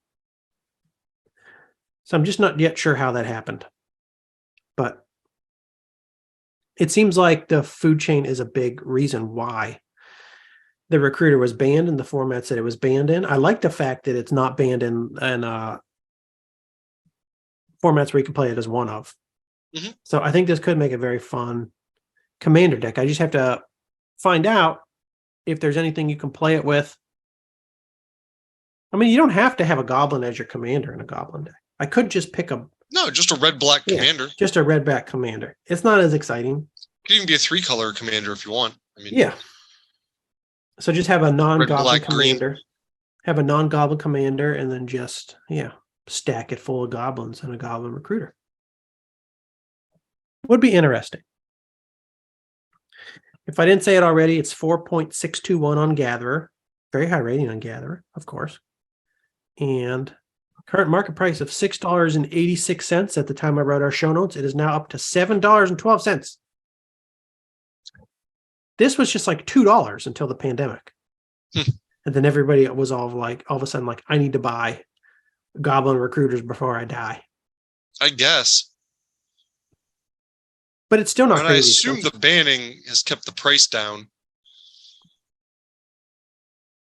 So I'm just not yet sure how that happened. But it seems like the Food Chain is a big reason why the Recruiter was banned in the formats that it was banned in. I like the fact that it's not banned in formats where you can play it as one of. Mm-hmm. So I think this could make a very fun commander deck. I just have to find out if there's anything you can play it with. I mean, you don't have to have a goblin as your commander in a goblin deck. I could just pick
just a red-black commander.
Just a red-black commander. It's not as exciting.
It could even be a 3-color commander if you want. I mean,
yeah. So just have a non-goblin commander.
Green.
Have a non-goblin commander, and then just stack it full of goblins and a goblin recruiter. Would be interesting. If I didn't say it already, it's 4.621 on Gatherer. Very high rating on Gatherer, of course. And current market price of $6.86 at the time I wrote our show notes. It is now up to $7.12. This was just like $2 until the pandemic. And then everybody was all of a sudden like, I need to buy goblin recruiters before I die.
I guess.
But it's still not crazy.
I assume the banning has kept the price down.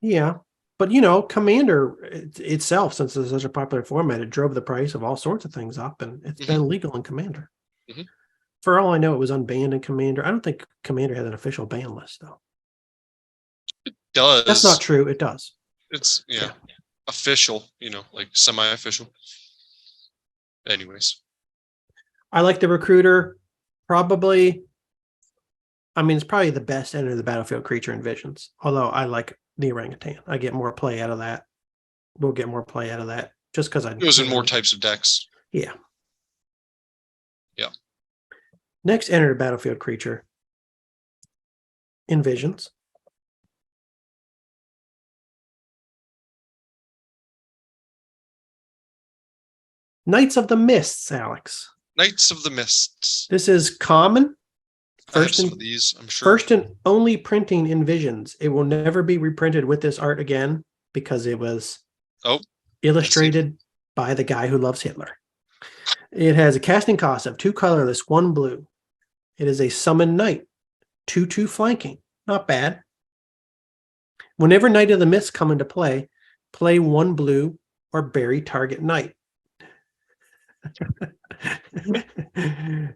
Yeah. But, Commander itself, since it's such a popular format, it drove the price of all sorts of things up, and it's been legal in Commander.
Mm-hmm.
For all I know, it was unbanned in Commander. I don't think Commander has an official ban list, though.
It does.
That's not true. It does.
It's, official, like semi-official. Anyways.
I like the recruiter. Probably, it's probably the best enter the battlefield creature in Visions. Although I like the orangutan. I get more play out of that. We'll get more play out of that just because it
goes in more types of decks.
Yeah.
Yeah.
Next enter the battlefield creature in Visions. Knights of the Mists, Alex.
Knights of the Mists.
This is common.
Some of these, I'm sure.
First and only printing in Visions. It will never be reprinted with this art again because it was illustrated by the guy who loves Hitler. It has a casting cost of 2 colorless, 1 blue. It is a summon knight, 2/2 flanking. Not bad. Whenever Knight of the Mists come into play, play 1 blue or bury target knight.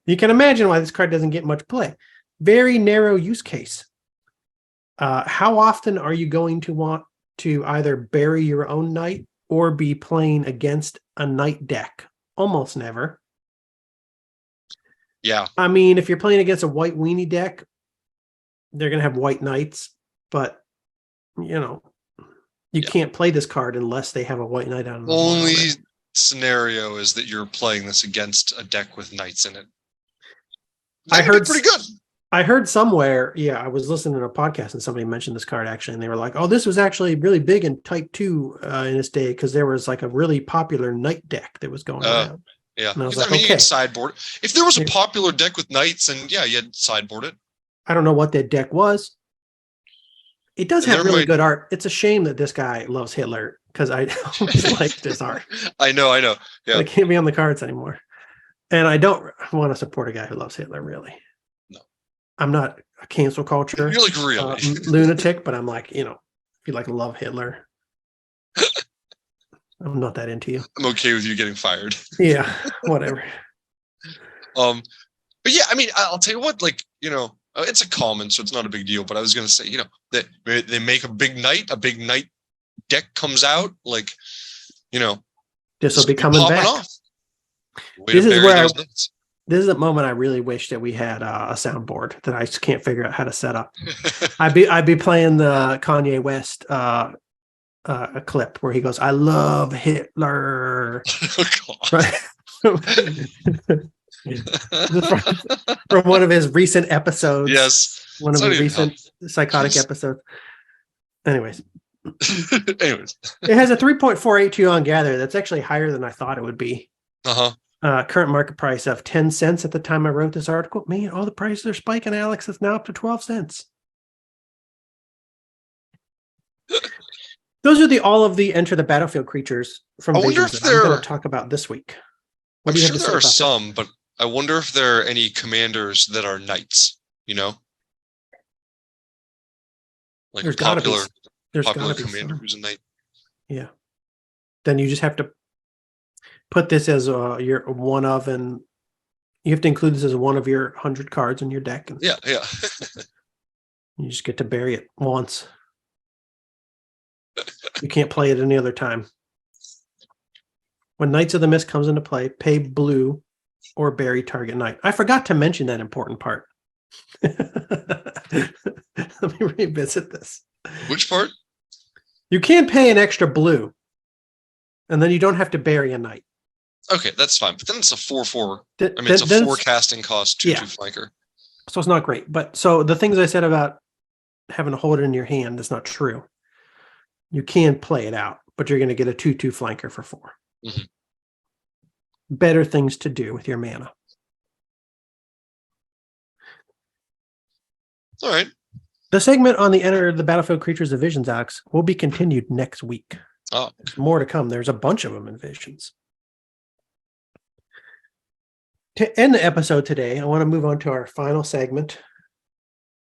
You can imagine why this card doesn't get much play. Very narrow use case. How often are you going to want to either bury your own knight or be playing against a knight deck? Almost never.
Yeah.
If you're playing against a white weenie deck, they're going to have white knights, but you can't play this card unless they have a white knight on the
only scenario is that you're playing this against a deck with knights in it.
I heard
pretty good.
I heard somewhere, I was listening to a podcast and somebody mentioned this card actually, and they were like, "Oh, this was actually really big in Type 2 in its day because there was like a really popular knight deck that was going around."
Yeah,
and I was
like, you could sideboard. If there was a popular deck with knights, and you had sideboard it.
I don't know what that deck was. It does have really good art. It's a shame that this guy loves Hitler because I always like this art.
I know. Yeah,
it can't be on the cards anymore, and I don't want to support a guy who loves Hitler. Really,
no.
I'm not a cancel culture.
You're like really
lunatic, but I'm like if you love Hitler, I'm not that into you.
I'm okay with you getting fired.
Yeah, whatever.
But yeah, I'll tell you what, it's a common, so it's not a big deal. But I was going to say, that they make a big night deck comes out,
this will be coming back.
Off.
This is a moment I really wish that we had a soundboard that I just can't figure out how to set up. I'd be playing the Kanye West clip where he goes, "I love Hitler." Right? From one of his recent episodes.
Yes.
One of his recent psychotic episodes. Anyways. It has a 3.482 on Gather. That's actually higher than I thought it would be. Current market price of 10 cents at the time I wrote this article. Man, all the prices are spiking, Alex. It's now up to 12 cents. Those are all of the enter the battlefield creatures from Visions that I'm going to talk about this week.
I'm sure there are some, but I wonder if there are any commanders that are knights, Like
there's
popular
gotta be
commander
some.
who's a knight.
Yeah. Then you just have to put this as your one of, and you have to include this as one of your 100 cards in your deck.
Yeah.
You just get to bury it once. You can't play it any other time. When Knights of the Mist comes into play, pay blue or bury target knight. I forgot to mention that important part. Let me revisit this.
Which part?
You can pay an extra blue, and then you don't have to bury a knight.
Okay, that's fine. But then it's a 4/4.
Th-
It's a
then
4 casting cost 2/2 flanker.
So it's not great. But so the things I said about having to hold it in your hand is not true. You can play it out, but you're going to get a 2/2 flanker for 4.
Mhm.
Better things to do with your mana.
All right.
The segment on the Enter the Battlefield Creatures of Visions, Alex, will be continued next week.
Oh,
There's more to come. There's a bunch of them in Visions. To end the episode today, I want to move on to our final segment.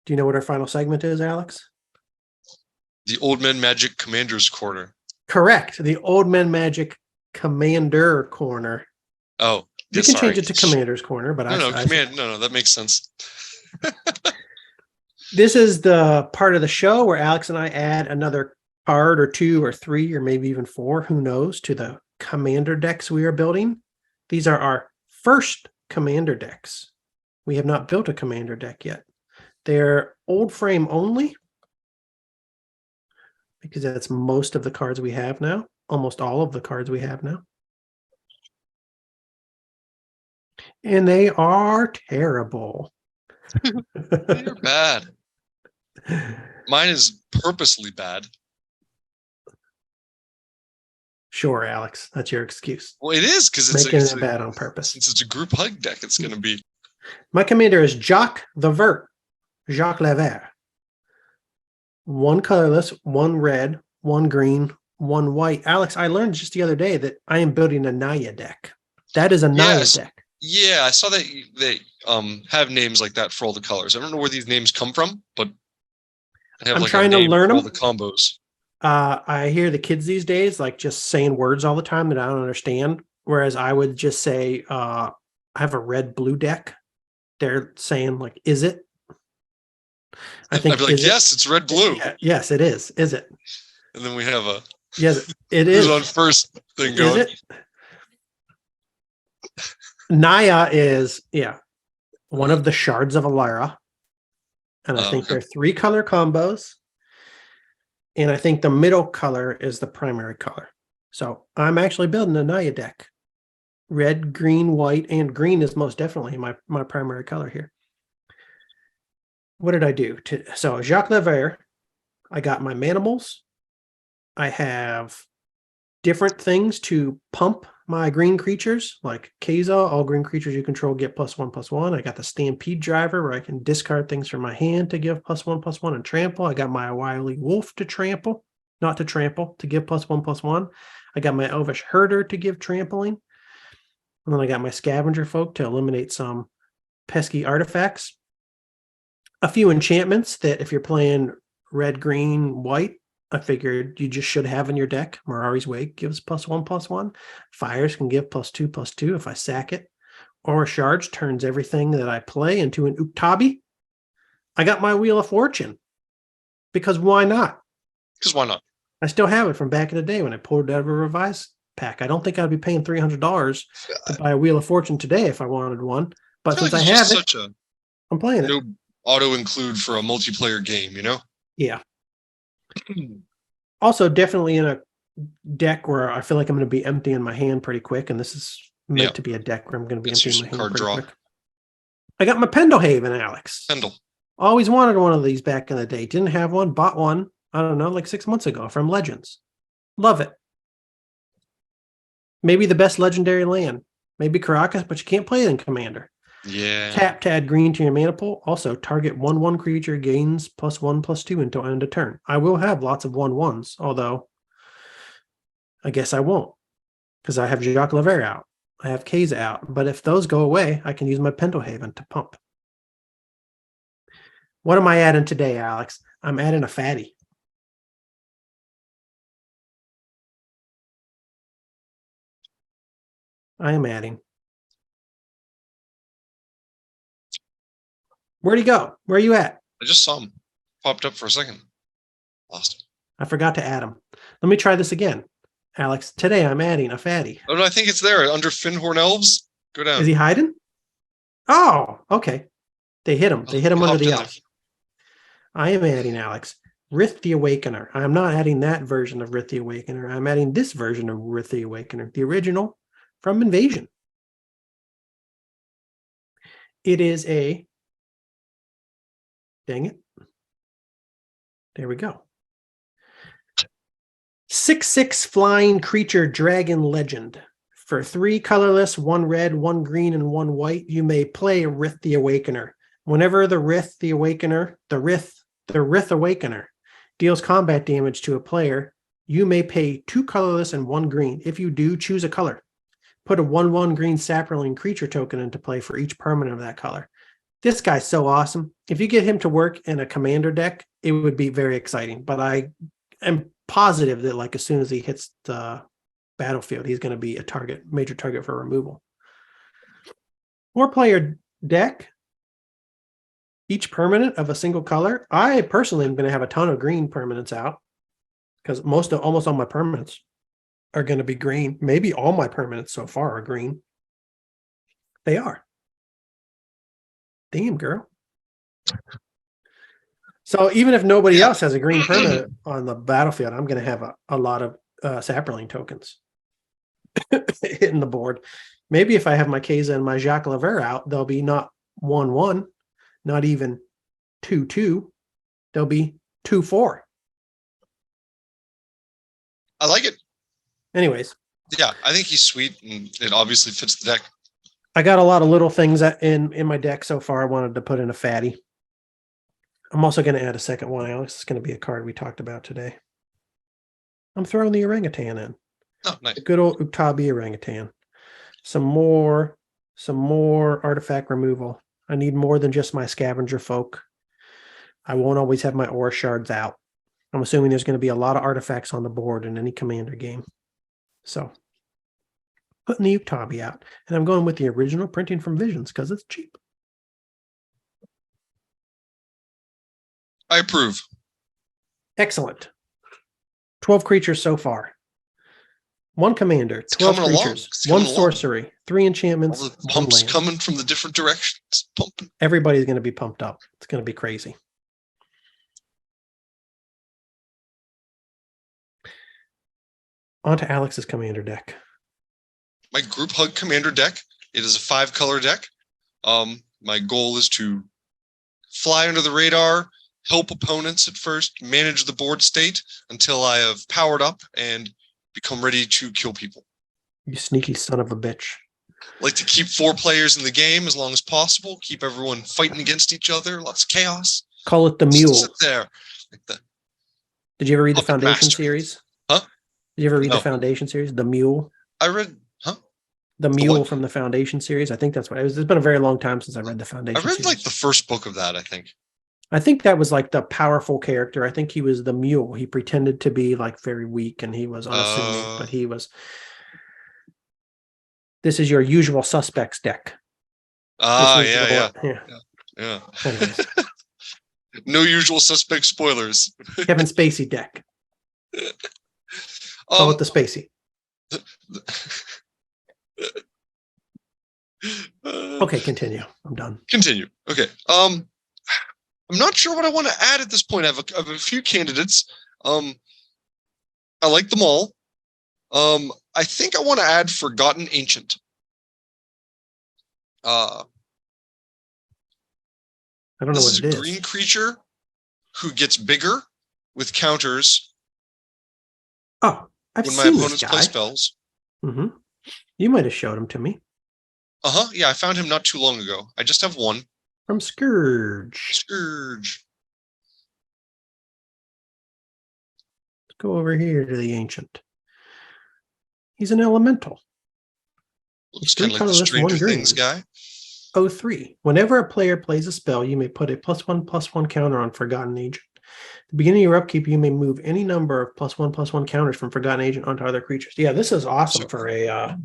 Do you know what our final segment is, Alex?
the Old Men Magic Commander's Corner.
Correct. The Old Men Magic Commander Corner.
Oh,
You can change it to Commander's Corner, but
no, that makes sense.
This is the part of the show where Alex and I add another card or 2 or 3 or maybe even 4, who knows, to the commander decks we are building. These are our first commander decks. We have not built a commander deck yet. They're old frame only, because that's most of the cards we have now, almost all of the cards we have now. And they are terrible.
They're bad. Mine is purposely bad.
Sure, Alex, that's your excuse.
Well, it is, because
it's bad on purpose.
Since it's a group hug deck, it's going to be.
My commander is Jacques the Vert, Jacques Levert. 1 colorless, 1 red, 1 green, 1 white. Alex, I learned just the other day that I am building a Naya deck. That is a Naya deck.
Yeah, I saw that they have names like that for all the colors. I don't know where these names come from, but I have
I'm trying to learn them.
All the combos.
I hear the kids these days like just saying words all the time that I don't understand. Whereas I would just say, I have a red blue deck. They're saying like, is it? I think
I'd be like, yes, it's red blue.
Yeah, yes, it is. Is it?
And then we have a
yes, it is.
Who's on first thing going?
Is it? Naya is one of the shards of Alara. And I think there are 3 color combos. And I think the middle color is the primary color. So I'm actually building a Naya deck. Red, green, white, and green is most definitely my primary color here. What did I do? So Jacques Levert, I got my manimals. I have different things to pump my green creatures, like Keza, all green creatures you control get +1/+1. I got the Stampede Driver, where I can discard things from my hand to give +1/+1 and trample. I got my Wily Wolf to trample, not to trample, to give +1/+1. I got my Elvish Herder to give trampling. And then I got my Scavenger Folk to eliminate some pesky artifacts. A few enchantments that if you're playing red, green, white, I figured you just should have in your deck. Mirari's Wake gives +1/+1. Fires can give +2/+2 if I sack it. Aura Shards turns everything that I play into an Uktabi. I got my Wheel of Fortune. Because why not?
Because why not?
I still have it from back in the day when I pulled it out of a revised pack. I don't think I'd be paying $300 to buy a Wheel of Fortune today if I wanted one. But since I have it, I'm playing it.
No auto include for a multiplayer game, you know?
Yeah. Also, definitely in a deck where I feel like I'm going to be emptying my hand pretty quick, and this is meant to be a deck where I'm going to be emptying my hand pretty quick. I got my Pendelhaven, Alex.
Pendle.
Always wanted one of these back in the day. Didn't have one, bought one, I don't know, like 6 months ago from Legends. Love it. Maybe the best legendary land. Maybe Caracas, but you can't play it in Commander.
Yeah.
Tap to add green to your mana pool. Also, target 1/1 creature gains +1/+2 until end of turn. I will have lots of 1/1s, although I guess I won't, because I have Jacques Levert out. I have Keza out. But if those go away, I can use my Pendelhaven to pump. What am I adding today, Alex? I'm adding a fatty. I am adding. Where'd he go? Where are you at?
I just saw him. popped up for a second. Lost it.
I forgot to add him. Let me try this again. Alex, today I'm adding a fatty.
Oh, no, I think it's there under Finhorn Elves. Go down.
Is he hiding? Oh, okay. They hit him. They hit him under the elf. I am adding, Alex, Rith the Awakener. I'm not adding that version of Rith the Awakener. I'm adding this version of Rith the Awakener, the original from Invasion. It is a... Dang it. There we go. 6/6 flying creature dragon legend. For 3 colorless, 1 red, 1 green, and 1 white, you may play Rith the Awakener. Whenever the Rith the Awakener, the Rith Awakener deals combat damage to a player, you may pay 2 colorless and 1 green. If you do, choose a color. Put a 1/1 green sapling creature token into play for each permanent of that color. This guy's so awesome. If you get him to work in a commander deck, it would be very exciting. But I am positive that like as soon as he hits the battlefield, he's going to be a target, major target for removal. 4-player deck, each permanent of a single color. I personally am going to have a ton of green permanents out because almost all my permanents are going to be green. Maybe all my permanents so far are green. They are. Damn, girl. So even if nobody else has a green permanent on the battlefield, I'm going to have a lot of sapling tokens hitting the board. Maybe if I have my Keza and my Jacques Laver out, they'll be not 1/1, not even 2/2. They'll be 2/4.
I like it.
Anyways.
Yeah, I think he's sweet, and it obviously fits the deck.
I got a lot of little things in my deck so far. I wanted to put in a fatty. I'm also going to add a second one, Alex. It's going to be a card we talked about today. I'm throwing the orangutan in.
Oh, nice.
The good old Uktabi Orangutan. Some more artifact removal. I need more than just my scavenger folk. I won't always have my ore shards out. I'm assuming there's going to be a lot of artifacts on the board in any commander game. So, putting the Uktabi out. And I'm going with the original printing from Visions because it's cheap.
I approve.
Excellent. 12 creatures so far. 1 commander, 12 creatures, 1 sorcery, 3 enchantments.
All the pumps coming from the different directions. Pumping.
Everybody's going to be pumped up. It's going to be crazy. On to Alex's commander deck.
My group hug commander deck. It is a 5-color deck. My goal is to fly under the radar, help opponents at first, manage the board state until I have powered up and become ready to kill people.
You sneaky son of a bitch.
Like to keep 4 players in the game as long as possible, keep everyone fighting against each other, lots of chaos.
Call it the mule.
Sit there. Like
Did you ever read the Foundation series?
Huh?
Did you ever read the Foundation series? The Mule?
I read,
The Mule from the Foundation series. I think that's what it was. It's been a very long time since I read the Foundation
series.
series.
Like the first book of that, I think.
I think that was like the powerful character. I think he was the mule. He pretended to be like very weak and he was unassuming, but he was. This is your usual suspects deck.
Yeah.
Anyways.
No usual suspect spoilers.
Kevin Spacey deck. Call it the Spacey. Okay, continue. I'm done.
Continue. Okay. I'm not sure what I want to add at this point. I have a few candidates. I like them all. I think I want to add Forgotten Ancient.
I don't know what it is.
This is a green creature who gets bigger with counters.
Oh, I've
when
seen
my opponents
this guy.
play spells.
Mm-hmm. You might have showed him to me.
Yeah, I found him not too long ago. I just have 1.
From Scourge.
Scourge.
Let's go over here to the Ancient. He's an elemental.
Looks kind of like the Stranger Things guy.
03. Whenever a player plays a spell, you may put a +1/+1 counter on Forgotten Agent. At the beginning of your upkeep, you may move any number of +1/+1 counters from Forgotten Agent onto other creatures. Yeah, this is awesome for a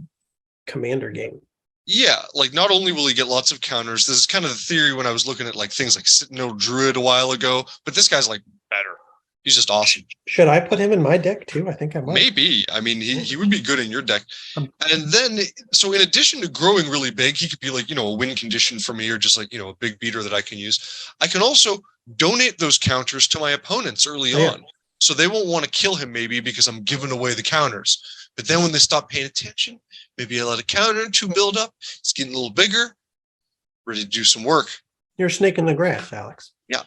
commander game.
Yeah, like not only will he get lots of counters, this is kind of the theory when I was looking at like things like Sentinel Druid a while ago, but this guy's like better. He's just awesome.
Should I put him in my deck too? I think I might.
Maybe. I mean, he would be good in your deck.
Um,
And then, so in addition to growing really big, he could be like, a win condition for me or just like, a big beater that I can use. I can also donate those counters to my opponents early on. So they won't want to kill him maybe because I'm giving away the counters. But then when they stop paying attention, maybe I let a counter to build up. It's getting a little bigger, ready to do some work.
You're a snake in the grass, Alex.
Yeah.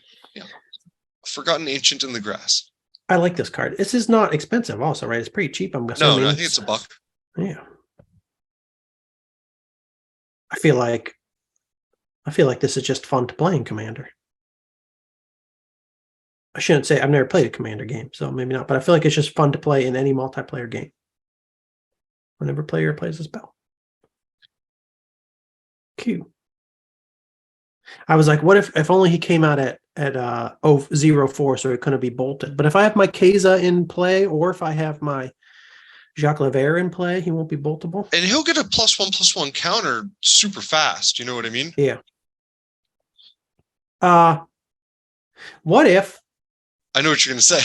Forgotten Ancient in the Grass.
I like this card. This is not expensive also, right? It's pretty cheap. I'm guessing.
No, I think it's $1.
Yeah. I feel like this is just fun to play in Commander. I shouldn't say I've never played a Commander game, so maybe not, but I feel like it's just fun to play in any multiplayer game. Whenever a player plays a spell. Q. I was like, what if only he came out at 0-4 so it couldn't be bolted. But if I have my Keza in play, or if I have my Jacques Levere in play, he won't be boltable.
And he'll get a +1/+1 counter super fast. You know what I mean?
Yeah. What if?
I know what you're going to say.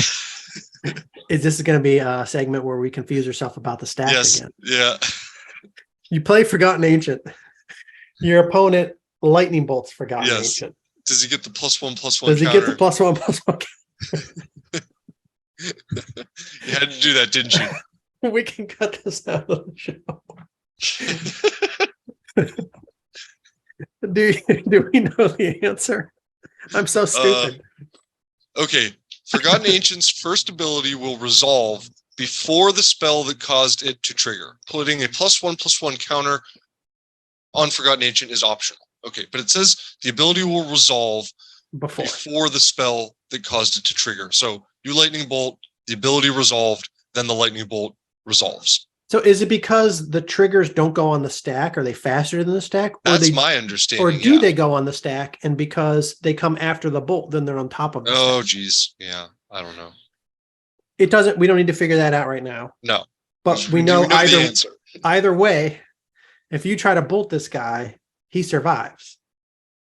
Is this going to be a segment where we confuse ourselves about the stack again?
Yeah.
You play Forgotten Ancient. Your opponent lightning bolts Forgotten Ancient.
Does he get the +1/+1
Does he
counter?
get the +1/+1?
You had to do that, didn't you?
We can cut this out of the show. Do we know the answer? I'm so stupid.
Okay. Forgotten Ancient's first ability will resolve before the spell that caused it to trigger. Putting a +1/+1 counter on Forgotten Ancient is optional. Okay, but it says the ability will resolve before the spell that caused it to trigger. So you lightning bolt, the ability resolved, then the lightning bolt resolves.
So is it because the triggers don't go on the stack? Are they faster than the stack?
That's my understanding.
Or do they go on the stack, and because they come after the bolt, then they're on top of the stack?
Oh, geez. Yeah, I don't know.
It doesn't. We don't need to figure that out right now.
No.
But we know either way, if you try to bolt this guy, he survives.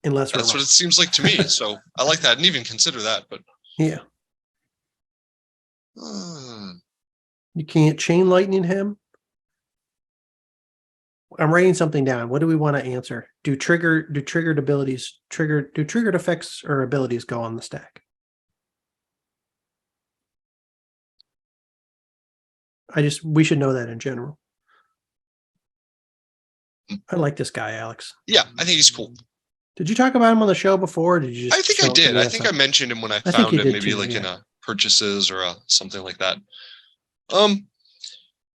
Unless
that's what it seems like to me. So I like that. I didn't even consider that, but
yeah. You can't chain lightning him. I'm writing something down. What do we want to answer? Do triggered effects or abilities go on the stack? We should know that in general. I like this guy, Alex.
Yeah, I think he's cool.
Did you talk about him on the show before? Or did you?
I think I did. I think I mentioned him when I found him, maybe
too,
like in a purchases or something like that.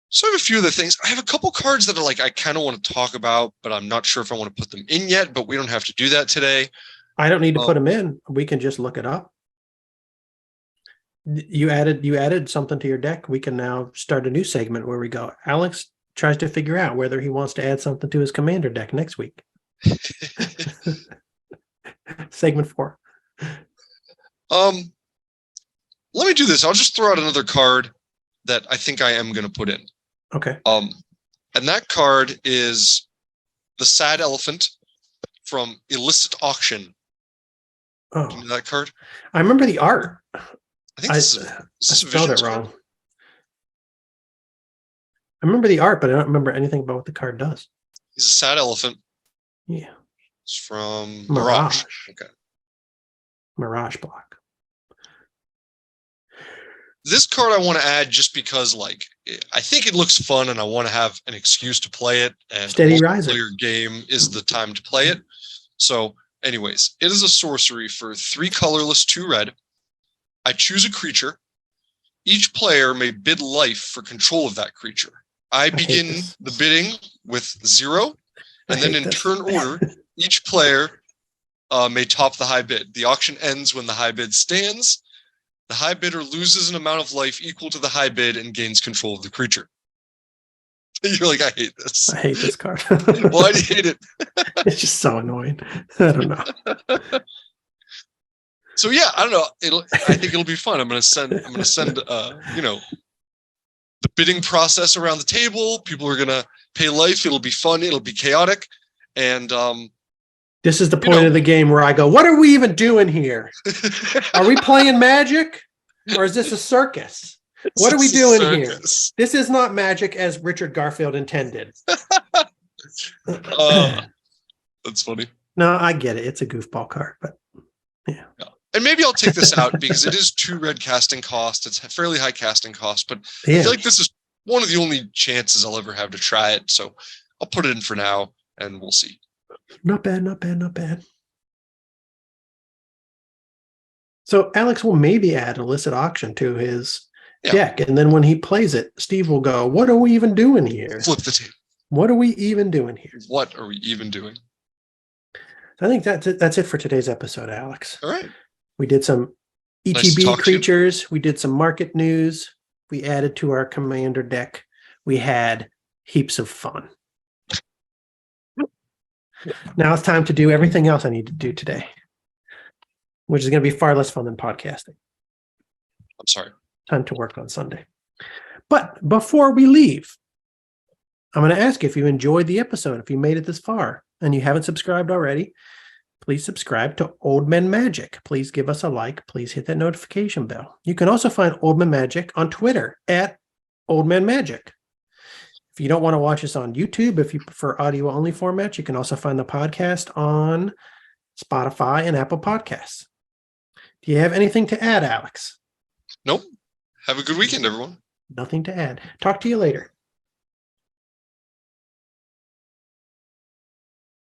So I have a few of the things. I have a couple cards that are like I kind of want to talk about, but I'm not sure if I want to put them in yet. But we don't have to do that today.
I don't need to put them in. We can just look it up. You added something to your deck. We can now start a new segment where we go. Alex tries to figure out whether he wants to add something to his commander deck next week. Segment 4.
Let me do this. I'll just throw out another card that I think I am going to put in.
Okay.
And that card is the Sad Elephant from Illicit Auction.
Oh,
Do you know that card?
I remember the art.
I think I
spelled it wrong. I remember the art, but I don't remember anything about what the card does.
He's a sad elephant.
Yeah.
It's from Mirage. Okay.
Mirage block.
This card I want to add just because, like, I think it looks fun and I want to have an excuse to play it. And
Steady Riser.
Your game is the time to play it. So, anyways, it is a sorcery for 3 colorless, 2 red. I choose a creature. Each player may bid life for control of that creature. I begin the bidding with 0, and then in turn order, each player may top the high bid. The auction ends when the high bid stands. The high bidder loses an amount of life equal to the high bid and gains control of the creature. You're like, I hate this.
I hate this card.
Why do you hate it?
It's just so annoying. I don't know.
So yeah, I don't know. I think it'll be fun. I'm gonna send the bidding process around the table. People are gonna pay life. It'll be fun. It'll be chaotic. And
this is the point of the game where I go, what are we even doing here? Are we playing Magic? Or is this a circus? What are we doing here? This is not Magic as Richard Garfield intended.
That's funny.
No, I get it. It's a goofball card, but yeah.
And maybe I'll take this out because it is 2 red casting cost. It's a fairly high casting cost, but I feel like this is one of the only chances I'll ever have to try it. So I'll put it in for now and we'll see.
Not bad, not bad, not bad. So Alex will maybe add illicit auction to his deck. And then when he plays it, Steve will go, what are we even doing here?
Flip the table.
What are we even doing here?
What are we even doing?
I think that's it for today's episode, Alex.
All right.
We did some ETB creatures. We did some market news. We added to our commander deck. We had heaps of fun. Now it's time to do everything else I need to do today, which is going to be far less fun than podcasting.
I'm sorry.
Time to work on Sunday. But before we leave, I'm going to ask you if you enjoyed the episode, if you made it this far and you haven't subscribed already, please subscribe to Old Men Magic. Please give us a like. Please hit that notification bell. You can also find Old Men Magic on Twitter at Old Men Magic. If you don't want to watch us on YouTube, if you prefer audio only formats, you can also find the podcast on Spotify and Apple Podcasts. Do you have anything to add, Alex?
Nope. Have a good weekend, everyone.
Nothing to add. Talk to you later.